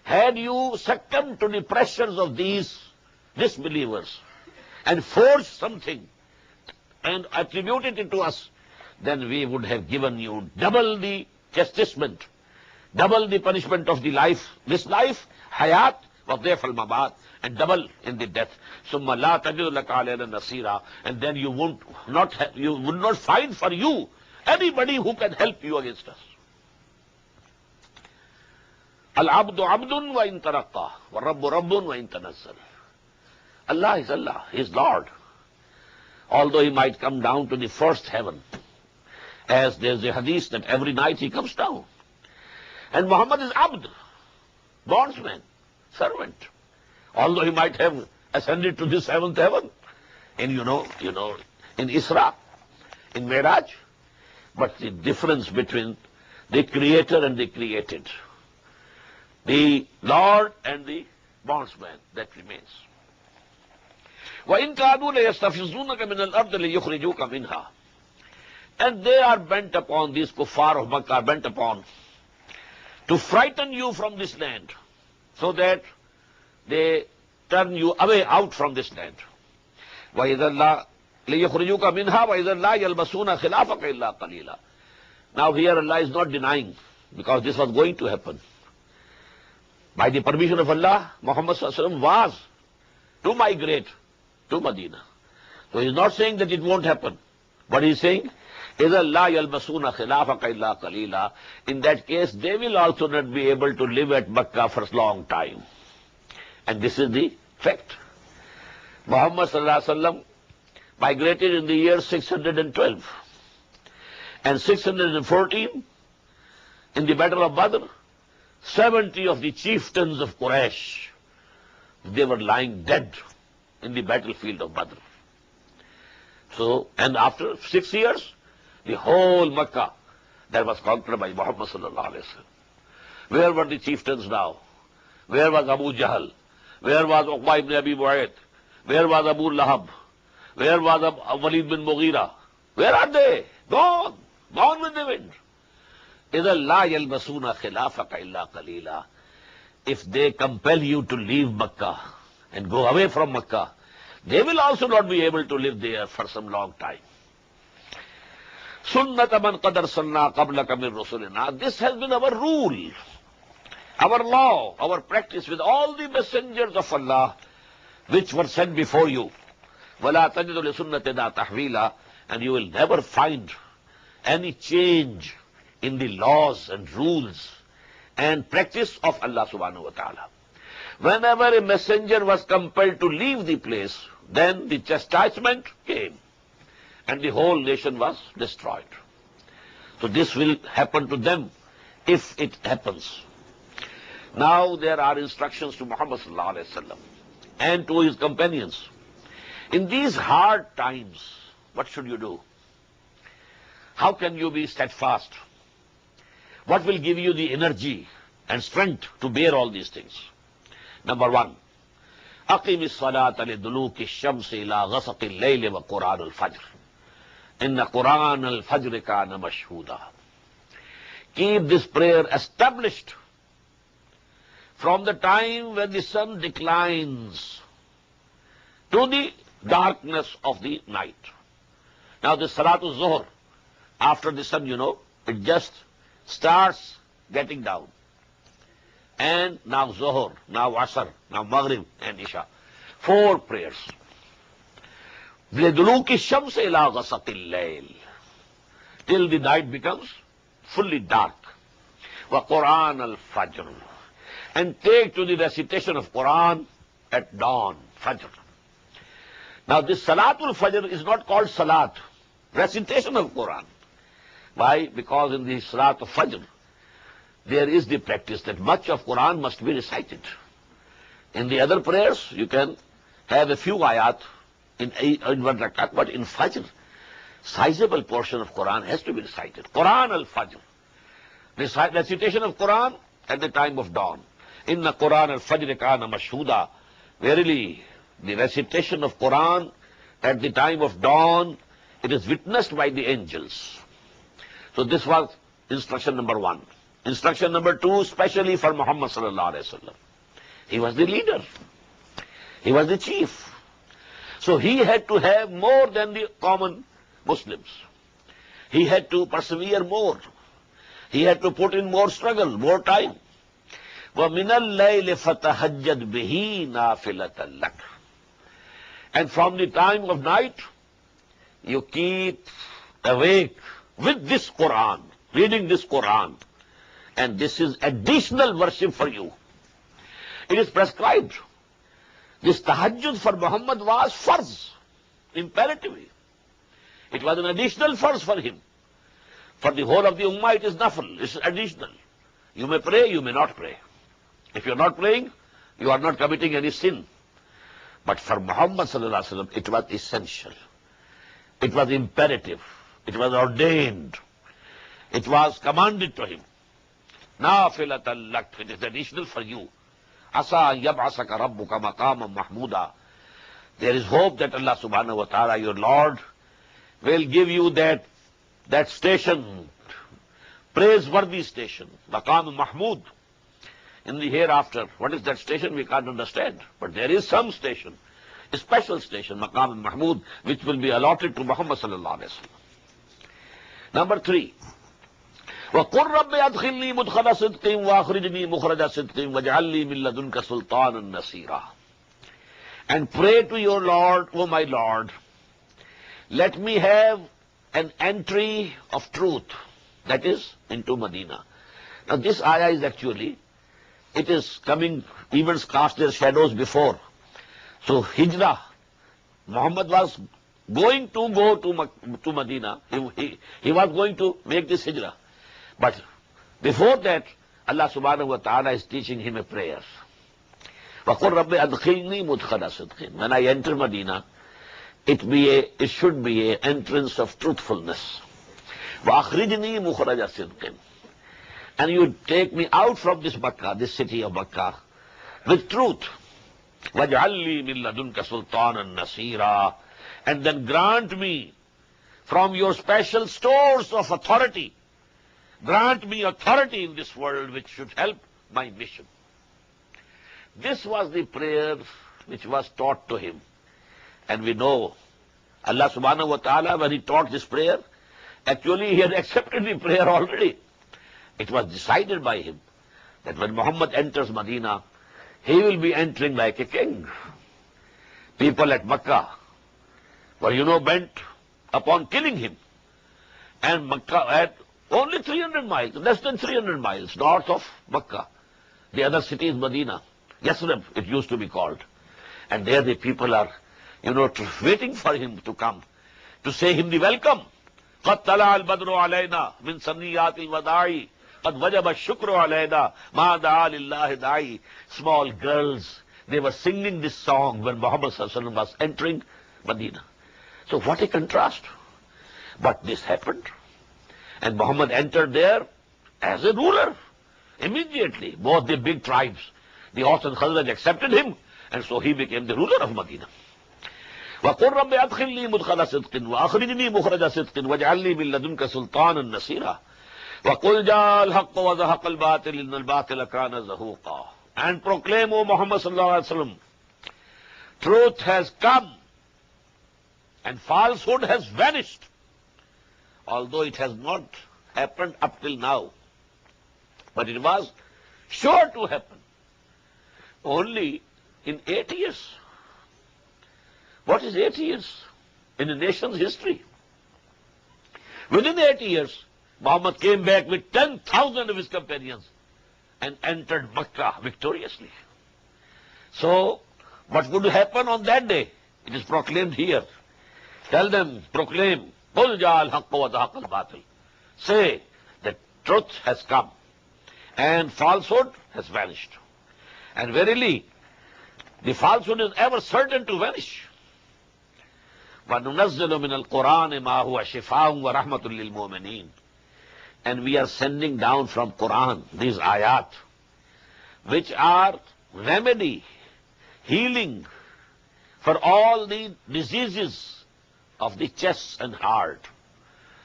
Speaker 1: had you succumbed to the pressures of these disbelievers and forced something and attributed it to us, then we would have given you double the chastisement, double the punishment of the life, this life, hayat wa dhayf al-mamat, and double in the death. Summa la tajidu laka alayna nasira, and then you would not find for you anybody who can help you against us. Al-abdu abdun wa in taraqqa, wa rabbu rabbun wa in tanazzal. Allah is Allah, He is Lord. Although He might come down to the first heaven, as there's a hadith that every night He comes down. And Muhammad is abd, bondsman, servant. Although He might have ascended to the seventh heaven, in in Isra, in Miraj, but the difference between the Creator and the created, the Lord and the bondsman, that remains. وَإِن كَادُوا لَيَسْتَفِزُّونَكَ مِنَ الْأَرْضِ لِيُخْرِجُوكَ مِنْهَا. And they are bent upon, these kuffar of Makkah are bent upon, to frighten you from this land, so that they turn you away out from this land. وَإِذَا لَا لِيُخْرِجُوكَ مِنْهَا وَإِذَا لَا يَلْبَسُونَ خِلَافَكَ إِلَّا قَلِيلًا. Now here Allah is not denying, because this was going to happen. By the permission of Allah, Muhammad sallallahu alaihi wasallam was to migrate to Medina. So he is not saying that it won't happen. But he is saying, إِذَا لَا يَلْبَسُونَ خِلَافَكَ إِلَّا قَلِيلًا. In that case, they will also not be able to live at Makkah for a long time. And this is the fact. Muhammad sallallahu alaihi wasallam migrated in the year 612. And 614, in the Battle of Badr, 70 of the chieftains of Quraysh, they were lying dead in the battlefield of Badr. So, and after 6 years, the whole Makkah that was conquered by Muhammad sallallahu alaihi wasallam. Where were the chieftains now? Where was Abu Jahl? Where was Uqba ibn Abi Mu'ayt? Where was Abu Lahab? Where was Walid bin Mughira? Where are they? Gone. Gone with the wind. إِذَا لَا يَلْبَسُونَ خِلَافَكَ إِلَّا قَلِيلًا. If they compel you to leave Makkah and go away from Makkah, they will also not be able to live there for some long time. سُنَّةَ مَنْ قَدْ أَرْسَلْنَا قَبْلَكَ مِنْ رُسُلِنَا. This has been our rule, our law, our practice with all the messengers of Allah which were sent before you. وَلَا تَجِدُ لِسُنَّتِنَا تَحْوِيلًا. And you will never find any change in the laws and rules and practice of Allah subhanahu wa ta'ala. Whenever a messenger was compelled to leave the place, then the chastisement came and the whole nation was destroyed. So this will happen to them if it happens. Now there are instructions to Muhammad sallallahu alaihi wasallam and to his companions. In these hard times, what should you do? How can you be steadfast? What will give you the energy and strength to bear all these things? Number one, أقم الصلاة لدلوك الشمس إلى غسق الليل وقرآن الفجر. Inna Quran al-Fajr kana mashhuda. Keep this prayer established from the time when the sun declines to the darkness of the night. Now the Salatul Zuhr, after the sun, it just starts getting down. And now Zuhr, now Asr, now Maghrib and Isha. 4 prayers. لِدُلُوكِ الشَّمْسِ إِلَىٰ غَسَقِ اللَّيْلِ, till the night becomes fully dark. وَقُرْآنَ الْفَجْرِ, and take to the recitation of Quran at dawn, Fajr. Now this Salatul Fajr is not called Salat, recitation of Quran. Why? Because in the Salat of Fajr, there is the practice that much of Quran must be recited. In the other prayers, you can have a few ayat in one rakat, but in Fajr, sizable portion of Quran has to be recited. Quran al-Fajr, recitation of Quran at the time of dawn. Inna Quran al-Fajr kana mashhuda, verily the recitation of Quran at the time of dawn, it is witnessed by the angels. So this was instruction number 1. Instruction number 2, especially for Muhammad sallallahu alaihi wasallam. He was the leader. He was the chief. So he had to have more than the common Muslims. He had to persevere more. He had to put in more struggle, more time. وَمِنَ اللَّيْلِ فَتَهَجَّدْ بِهِ نَافِلَةً لَكَ. And from the time of night, you keep awake with this Quran, reading this Quran. And this is additional worship for you. It is prescribed. This tahajjud for Muhammad was farz, imperatively. It was an additional farz for him. For the whole of the ummah, it is nafil, it's additional. You may pray, you may not pray. If you are not praying, you are not committing any sin. But for Muhammad sallallahu alaihi wasallam, it was essential. It was imperative. It was ordained. It was commanded to him. Nafilatan lak, it is additional for you. Asa yab'asaka rabbuka maqaman mahmuda. There is hope that Allah subhanahu wa ta'ala, your Lord, will give you that station, praiseworthy station, maqam mahmud, in the hereafter. What is that station? We can't understand. But there is some station, a special station, maqam mahmud, which will be allotted to Muhammad sallallahu alaihi wasallam. Number 3. وَقُلْ رَبِّ أَدْخِلْنِي مُدْخَلَ صِدْقٍ وَأَخْرِجْنِي مُخْرَجَ صِدْقٍ وَاجْعَلْ لِي مِن لَّدُنكَ سُلْطَانًا نَصِيرًا. And pray to your Lord, O my Lord, let me have an entry of truth, that is, into Medina. Now this ayah is actually, it is coming, events cast their shadows before. So Hijrah, Muhammad was going to go to Medina. He was going to make this Hijrah. But before that, Allah subhanahu wa ta'ala is teaching him a prayer. وَقُلْ رَبِّ أَدْخِلْنِي مُدْخَلَ صِدْقٍ. When I enter Medina, it should be an entrance of truthfulness. وَأَخْرِجْنِي مُخْرَجَ صِدْقٍ. And you take me out from this Makkah, this city of Makkah, with truth. وَاجْعَلْ لِي مِن لَّدُنكَ سُلْطَانًا نَصِيرًا. And then grant me from your special stores of authority, grant me authority in this world which should help my mission. This was the prayer which was taught to him. And we know Allah subhanahu wa ta'ala, when he taught this prayer, actually he had accepted the prayer already. It was decided by him that when Muhammad enters Medina, he will be entering like a king. People at Makkah were, bent upon killing him. And Makkah had only 300 miles, less than 300 miles north of Makkah. The other city is Medina. Yasrib, it used to be called. And there the people are, waiting for him to come, to say him the welcome. قَدْ طَلَعَ الْبَدْرُ عَلَيْنَا مِنْ سَنِّيَّاتِ الْوَدَاعِ قَدْ وَجَبَ الشُّكْرُ عَلَيْنَا مَا دَعَا لِلَّهِ دَاعِي. Small girls, they were singing this song when Muhammad sallallahu alaihi wasallam was entering Medina. So what a contrast. But this happened. And Muhammad entered there as a ruler. Immediately, both the big tribes, the Aus and Khazraj, accepted him, and so he became the ruler of Medina. وَقُلْ رَبِّ أَدْخِلْنِي مُدْخَلَ صِدْقٍ وَأَخْرِجْنِي مُخْرَجَ صِدْقٍ وَاجْعَلْ لِي مِن لَّدُنكَ سُلْطَانًا نَّصِيرًا وَقُلْ جَاءَ الْحَقُّ وَزَهَقَ الْبَاطِلُ إِنَّ الْبَاطِلَ كَانَ زَهُوقًا. And proclaim, O Muhammad sallallahu alaihi wasallam, truth has come and falsehood has vanished, although it has not happened up till now. But it was sure to happen. Only in 8 years. What is 8 years in a nation's history? Within 8 years, Muhammad came back with 10,000 of his companions and entered Makkah victoriously. So, what would happen on that day? It is proclaimed here. Tell them, proclaim, قُلْ جَاءَ الْحَقُّ وَزَهَقَ الْبَاطِلُ. Say that truth has come and falsehood has vanished. And verily, the falsehood is ever certain to vanish. وَنُنَزِّلُ مِنَ الْقُرْآنِ مَا هُوَ شِفَاءٌ وَرَحْمَةٌ لِّلْمُؤْمِنِينَ. And we are sending down from Quran these ayat, which are remedy, healing for all the diseases of the chest and heart,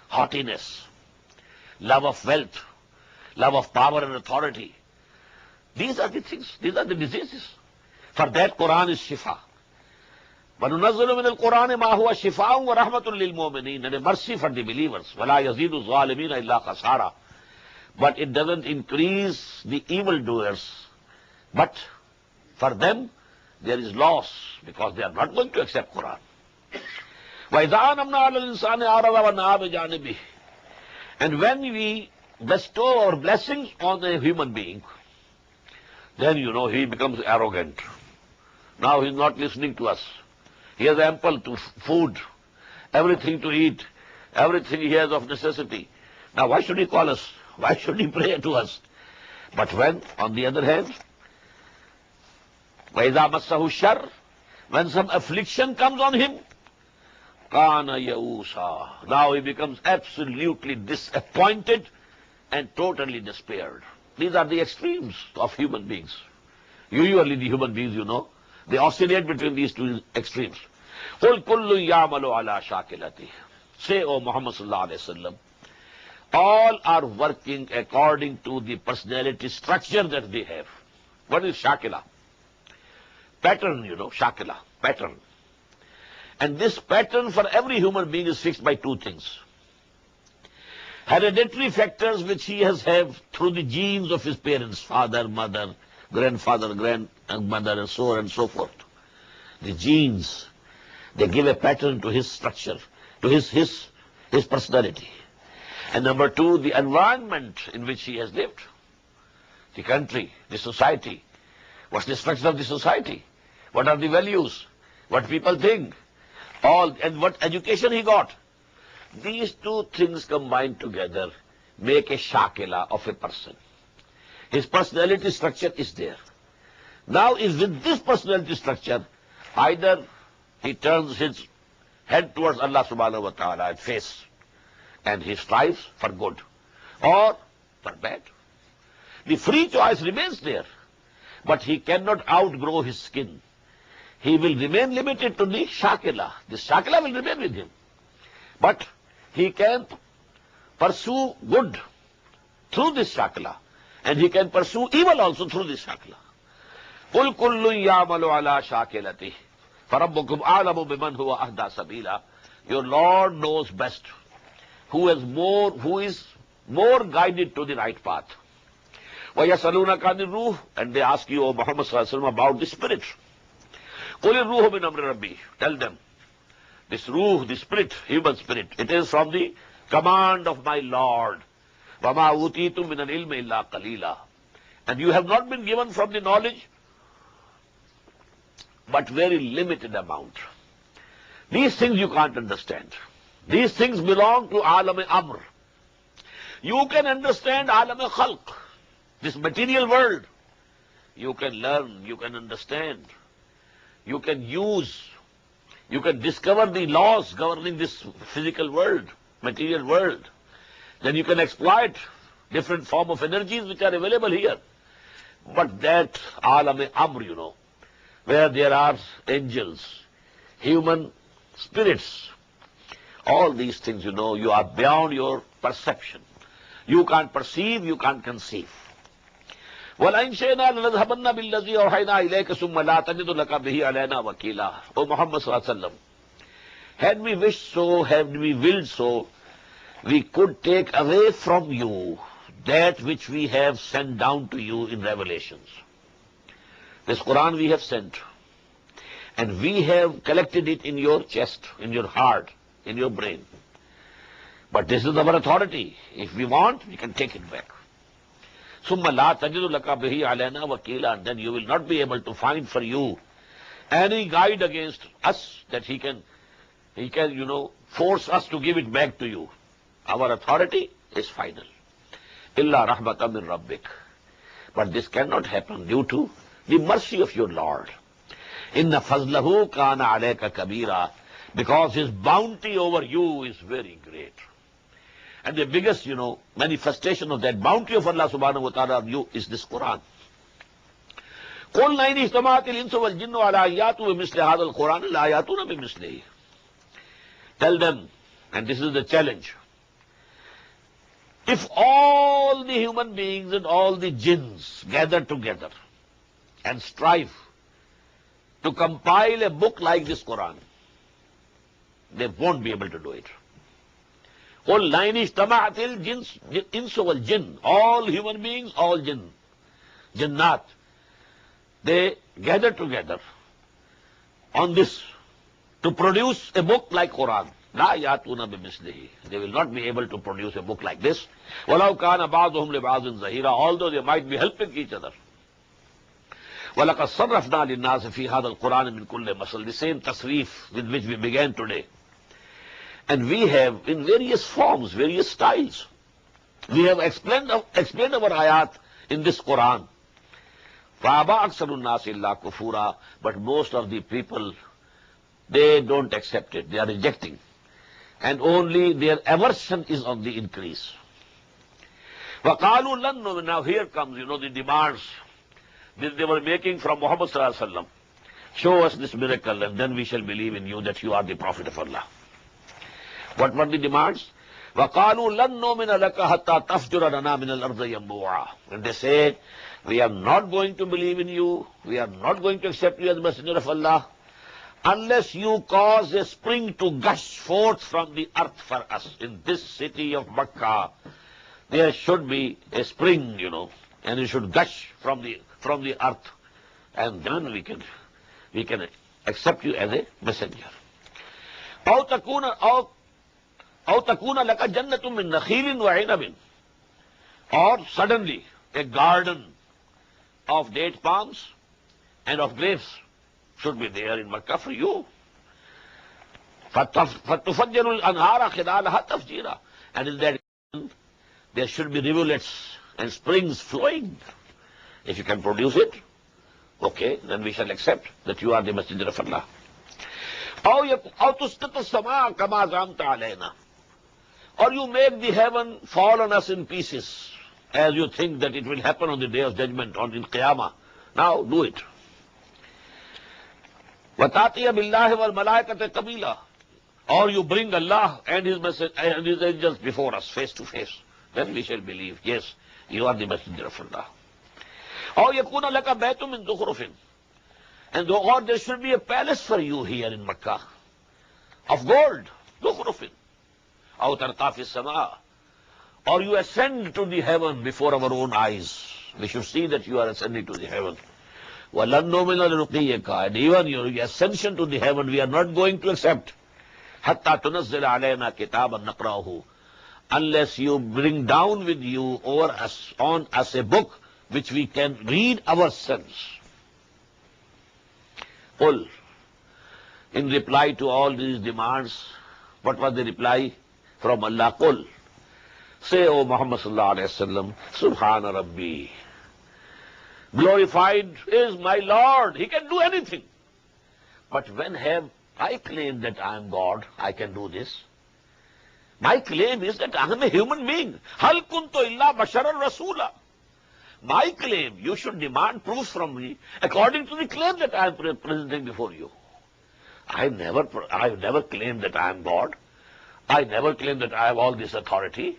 Speaker 1: haughtiness, love of wealth, love of power and authority. These are the things, these are the diseases. For that Quran is shifa. وَنُنَزِّلُ مِنَ الْقُرْآنِ مَا هُوَ شِفَاءٌ وَرَحْمَةٌ لِّلْمُؤْمِنِينَ. And a mercy for the believers. وَلَا يَزِيدُ الظَّالِمِينَ إِلَّا خَسَارًا. But it doesn't increase the evildoers. But for them, there is loss, because they are not going to accept Quran. وَإِذَا أَنَمْنَا عَلَى الْإِنسَانِ أَعْرَضَ وَنَأَىٰ بِجَانِبِهِ. And when we bestow our blessings on a human being, then he becomes arrogant. Now he is not listening to us. He has ample to food, everything to eat, everything he has of necessity. Now why should he call us? Why should he pray to us? But when, on the other hand, وَإِذَا مَسَّهُ الشَّرُّ, when some affliction comes on him, كَانَ يَئُوسًا. Now he becomes absolutely disappointed and totally despaired. These are the extremes of human beings. Usually the human beings, they oscillate between these two extremes. قُلْ كُلٌّ يَعْمَلُ عَلَى شَاكِلَتِهِ. Say, O Muhammad sallallahu alayhi wa sallam, all are working according to the personality structure that they have. What is shakila? Pattern, shakila, pattern. And this pattern for every human being is fixed by two things. Hereditary factors which he has had through the genes of his parents, father, mother, grandfather, grandmother, and so on and so forth. The genes, they give a pattern to his structure, to his personality. And number two, the environment in which he has lived. The country, the society. What's the structure of the society? What are the values? What people think? And what education he got. These two things combined together make a shakila of a person. His personality structure is there. Now is with this personality structure, either he turns his head towards Allah subhanahu wa ta'ala and face, and he strives for good, or for bad. The free choice remains there, but he cannot outgrow his skin. He will remain limited to the shakila. The shakila will remain with him. But he can pursue good through this shakila, and he can pursue evil also through this shakila. قُلْ كُلٌّ يَعْمَلُ عَلَى شَاكِلَتِهِ فَرَبُّكُمْ أَعْلَمُ بِمَنْ هُوَ أَهْدَى سَبِيلًا. Your Lord knows best who is more guided to the right path. وَيَسْأَلُونَكَ عَنِ الرُّوحِ. And they ask you, O Muhammad sallallahu alaihi wasallam, about the spirit. قُلِ الرُّوحُ مِنْ أَمْرِ رَبِّي. Tell them, this ruh, the spirit, human spirit, it is from the command of my Lord. وَمَا أُوتِيتُم مِّنَ الْعِلْمِ إِلَّا قَلِيلًا. And you have not been given from the knowledge but very limited amount. These things you can't understand. These things belong to Alam-e-Amr. You can understand Alam-e-Khalq, this material world. You can learn, you can understand, you can use, you can discover the laws governing this physical world, material world. Then you can exploit different form of energies which are available here. But that Alam-e-Amr, where there are angels, human spirits. All these things, you are beyond your perception. You can't perceive, you can't conceive. وَلَئِنْ شَئْنَا لَنَذْهَبَنَّ بِالَّذِي أَوْحَيْنَا إِلَيْكَ ثُمَّ لَا تَجِدُ لَكَ بِهِ عَلَيْنَا وَكِيلًا. O Muhammad sallallahu alaihi wasallam, had we wished so, had we willed so, we could take away from you that which we have sent down to you in revelations. This Quran we have sent, and we have collected it in your chest, in your heart, in your brain. But this is our authority. If we want, we can take it back. ثُمَّ لَا تَجِدُ لَكَ بِهِ عَلَيْنَا وَكِيلًا. Then you will not be able to find for you any guide against us that he can, force us to give it back to you. Our authority is final. إِلَّا رَحْمَةً مِّن رَبِّكَ. But this cannot happen due to the mercy of your Lord. إِنَّ فَضْلَهُ كَانَ عَلَيْكَ كَبِيرًا. Because his bounty over you is very great. And the biggest, manifestation of that bounty of Allah subhanahu wa ta'ala on you is this Quran. قُلْ لَئِنِ اجْتَمَعَتِ الْإِنسُ وَالْجِنُّ عَلَىٰ أَن يَأْتُوا بِمِثْلِ هَٰذَا الْقُرْآنِ لَا يَأْتُونَ بِمِثْلِهِ. Tell them, and this is the challenge, if all the human beings and all the jinns gather together and strive to compile a book like this Quran, they won't be able to do it. قُلْ لَئِنِ اجْتَمَعَتِ الْإِنسُ وَالْجِنُّ. All human beings, all jinnat, they gather together on this to produce a book like Quran. لَا يَأْتُونَ بِمِثْلِهِ. They will not be able to produce a book like this. وَلَوْ كَانَ بَعْضُهُمْ لِبَعْضٍ ظَهِيرًا. Although they might be helping each other. وَلَقَدْ صَرَّفْنَا لِلنَّاسِ فِي هَذَا الْقُرْآنِ مِنْ كُلِّ مَثَلٍ. The same tasrif with which we began today. And we have, in various forms, various styles, we have explained our ayat in this Quran. فَأَبَى أَكْثَرُ النَّاسِ إِلَّا كُفُورًا. But most of the people, they don't accept it. They are rejecting. And only their aversion is on the increase. وَقَالُوا لَن نُؤْمِنَ. Now here comes, the demands that they were making from Muhammad sallallahu alaihi wasallam. Show us this miracle and then we shall believe in you that you are the Prophet of Allah. What were the demands? وَقَالُوا لَن نُؤْمِنَ لَكَ حَتَّى تَفْجُرَ لَنَا مِنَ الْأَرْضِ يَنبُوعًا. And they say, we are not going to believe in you, we are not going to accept you as the Messenger of Allah, unless you cause a spring to gush forth from the earth for us. In this city of Makkah, there should be a spring, and it should gush from the earth, and then we can accept you as a messenger. أَوْ تَكُونَ لَكَ جَنَّةٌ مِّن نَخِيلٍ وَعِنَبٍ. Or suddenly a garden of date palms and of grapes should be there in Makkah for you. فَتُفَجِّرُ الْأَنْهَارَ خِلَالَهَا تَفْجِيرًا. And in that garden there should be rivulets and springs flowing. If you can produce it, okay, then we shall accept that you are the Messenger of Allah. أَوْ تُسْقِطَ السَّمَاءَ كَمَا زَعَمْتَ عَلَيْنَا. Or you make the heaven fall on us in pieces, as you think that it will happen on the Day of Judgment, in Qiyamah. Now do it. وَتَأْتِيَ بِاللَّهِ وَالْمَلَائِكَةِ قَبِيلًا. Or you bring Allah and His angels before us, face to face. Then we shall believe, yes, you are the Messenger of Allah. أَوْ يَكُونَ لَكَ بَيْتٌ مِّن زُخْرُفٍ. And or there should be a palace for you here in Makkah, of gold, زُخْرُفٍ. أَوْ تَرْقَىٰ فِي السَّمَاءِ. Or you ascend to the heaven before our own eyes. We should see that you are ascending to the heaven. وَلَن نُؤْمِنَ لِرُقِيِّكَ. And even your ascension to the heaven we are not going to accept. حَتَّى تُنَزِّلَ عَلَيْنَا كِتَابًا نَقْرَأُهُ. Unless you bring down with you over us, on us, a book which we can read ourselves. قُلْ. In reply to all these demands, what was the reply from Allah? قُلْ. Say, O Muhammad sallallahu alayhi wa sallam, Subhana Rabbi. Glorified is my Lord. He can do anything. But when have I claimed that I am God, I can do this? My claim is that I am a human being. Hal kuntu illa basharan rasoola. My claim, you should demand proof from me according to the claim that I am presenting before you. I never claimed that I am God. I never claimed that I have all this authority.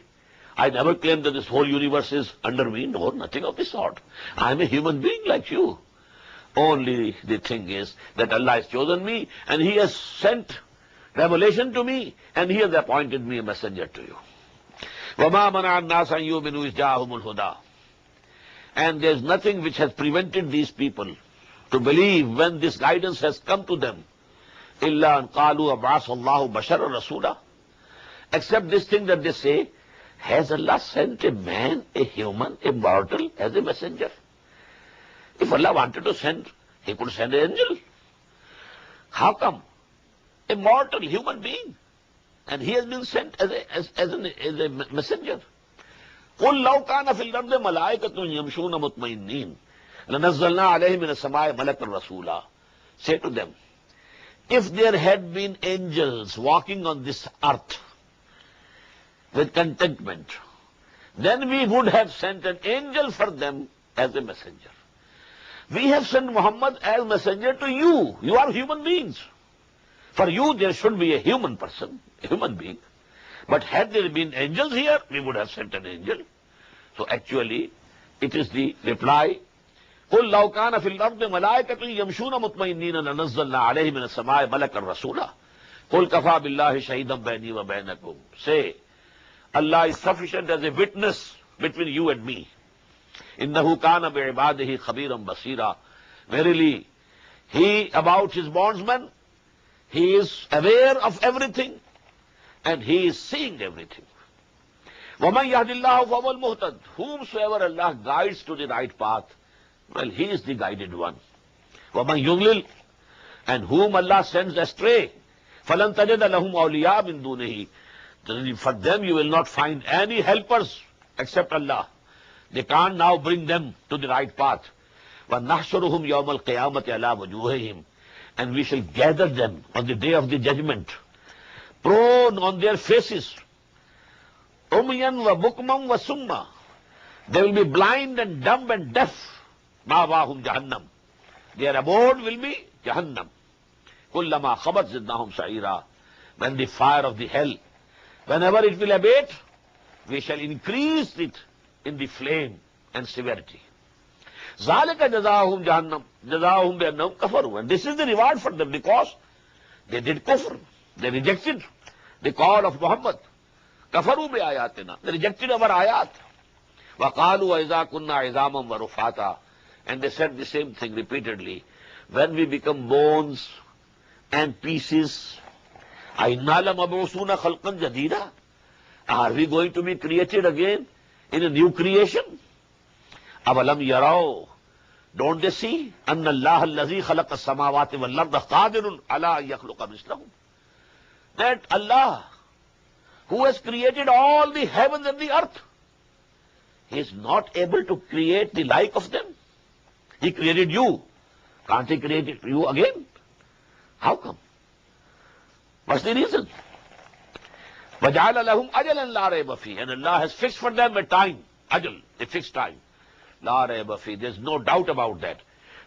Speaker 1: I never claimed that this whole universe is under me. No, nothing of the sort. I am a human being like you. Only the thing is that Allah has chosen me and He has sent revelation to me and He has appointed me a messenger to you. وَمَا مَنَعَ النَّاسَ أَن يُؤْمِنُوا إِذْ جَاءَهُمُ الْهُدَى. And there is nothing which has prevented these people to believe when this guidance has come to them. إِلَّا أَن قَالُوا أَبْعَثَ اللَّهُ بَشَرًا رَسُولًا. Except this thing that they say, has Allah sent a man, a human, a mortal as a messenger? If Allah wanted to send, He could send an angel. How come? A mortal human being. And he has been sent as a messenger. قُلْ لَوْ كَانَ فِي الْأَرْضِ مَلَائِكَةٌ يَمْشُونَ مُطْمَئِنِّينَ لَنَزَّلْنَا عَلَيْهِمْ مِنَ السَّمَاءِ مَلَكًا رَسُولًا. Say to them, if there had been angels walking on this earth with contentment, then we would have sent an angel for them as a messenger. We have sent Muhammad as messenger to you. You are human beings. For you, there should be a human person, a human being. But had there been angels here, we would have sent an angel. So actually, it is the reply. قُلْ لَوْ كَانَ فِي الْأَرْضِ مَلَائِكَةٌ يَمْشُونَ مُطْمَئِنِّينَ لَنَزَّلْنَا عَلَيْهِمْ مِنَ السَّمَاءِ مَلَكًا رَسُولًا قُلْ كَفَى بِاللَّهِ شَهِيدًا بَيْنِي وَبَيْنَكُمْ. Say, Allah is sufficient as a witness between you and me. إِنَّهُ كَانَ بِعِبَادِهِ خَبِيرًا بَصِيرًا. Verily, He, about His bondsmen, He is aware of everything and He is seeing everything. وَمَنْ يَهْدِ اللَّهُ فَهُوَ الْمُهْتَدِ. Whomsoever Allah guides to the right path, well, He is the guided one. وَمَنْ يُضْلِلْ. And whom Allah sends astray, فَلَنْ تَجِدَ لَهُمْ أَوْلِيَاءَ مِنْ دُونِهِ. For them you will not find any helpers except Allah. They can't now bring them to the right path. وَنَحْشُرُهُمْ يَوْمَ الْقِيَامَةِ عَلَى وُجُوهِهِمْ. And we shall gather them on the day of the judgment, prone on their faces. أُمْيًا وَبُكْمًا وَسُمًّا. They will be blind and dumb and deaf. مَأْوَاهُمْ جَهَنَّمْ. Their abode will be Jahannam. كُلَّمَا خَبَتْ زِدْنَاهُمْ سَعِيرًا. When the fire of the hell, whenever it will abate, we shall increase it in the flame and severity. ذَلِكَ جَزَاهُمْ جَهَنَّمْ جَزَاهُمْ بِأَنَّهُمْ كَفَرُوا. And this is the reward for them because they did kufr. They rejected the call of Muhammad. كَفَرُوا بِآيَاتِنَا. They rejected our ayat. وَقَالُوا وَإِذَا كُنَّا عِظَامًا وَرُفَاتًا. And they said the same thing repeatedly. When we become bones and pieces, أَإِنَّا لَمَبْعُوثُونَ خَلْقًا جَدِيدًا. Are we going to be created again in a new creation? أَوَلَمْ يَرَوْا. Don't they see? أَنَّ اللَّهَ الَّذِي خَلَقَ السَّمَاوَاتِ وَالْأَرْضَ قَادِرٌ عَلَىٰ أَن يَخْلُقَ مِثْلَهُمْ. That Allah, who has created all the heavens and the earth, He is not able to create the like of them. He created you. Can't He create you again? How come? What's the reason? وَجَعَلَ لَهُمْ أَجَلًا لَا رَيْبَ فِيهِ. And Allah has fixed for them a time, ajal, a fixed time. لَا رَيْبَ فِيهِ. There's no doubt about that.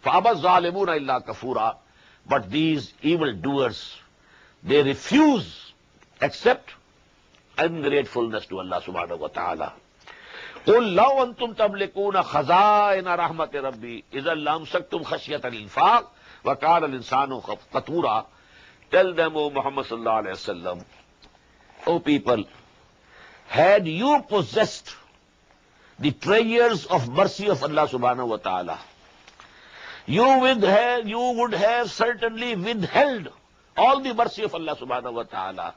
Speaker 1: فَأَبَى الظَّالِمُونَ إِلَّا كَفُورًا. But these evil doers, they refuse except ungratefulness to Allah subhanahu wa ta'ala. قُلْ لَوْ أَنْتُمْ تَمْلِكُونَ خَزَائِنَ رَحْمَةِ رَبِّي إِذًا لَأَمْسَكْتُمْ خَشْيَةَ الْإِنفَاقِ وَكَانَ الْإِنسَانُ قَتُورًا. Tell them, O Muhammad sallallahu alayhi wa sallam, O people, had you possessed the treasures of mercy of Allah subhanahu wa ta'ala, you would have certainly withheld all the mercy of Allah subhanahu wa ta'ala,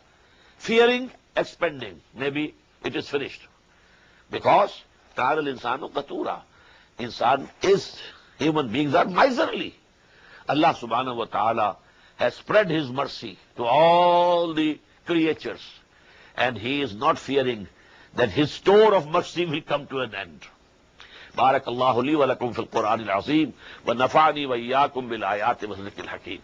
Speaker 1: fearing expending. Maybe it is finished. Because كَانَ الْإِنسَانُ قَتُورًا. Insan is, human beings are miserly. Allah subhanahu wa ta'ala has spread His mercy to all the creatures, and He is not fearing that His store of mercy will come to an end. بارك الله لي ولكم في القرآن العظيم ونفعني وإياكم بالآيات والذكر الحكيم.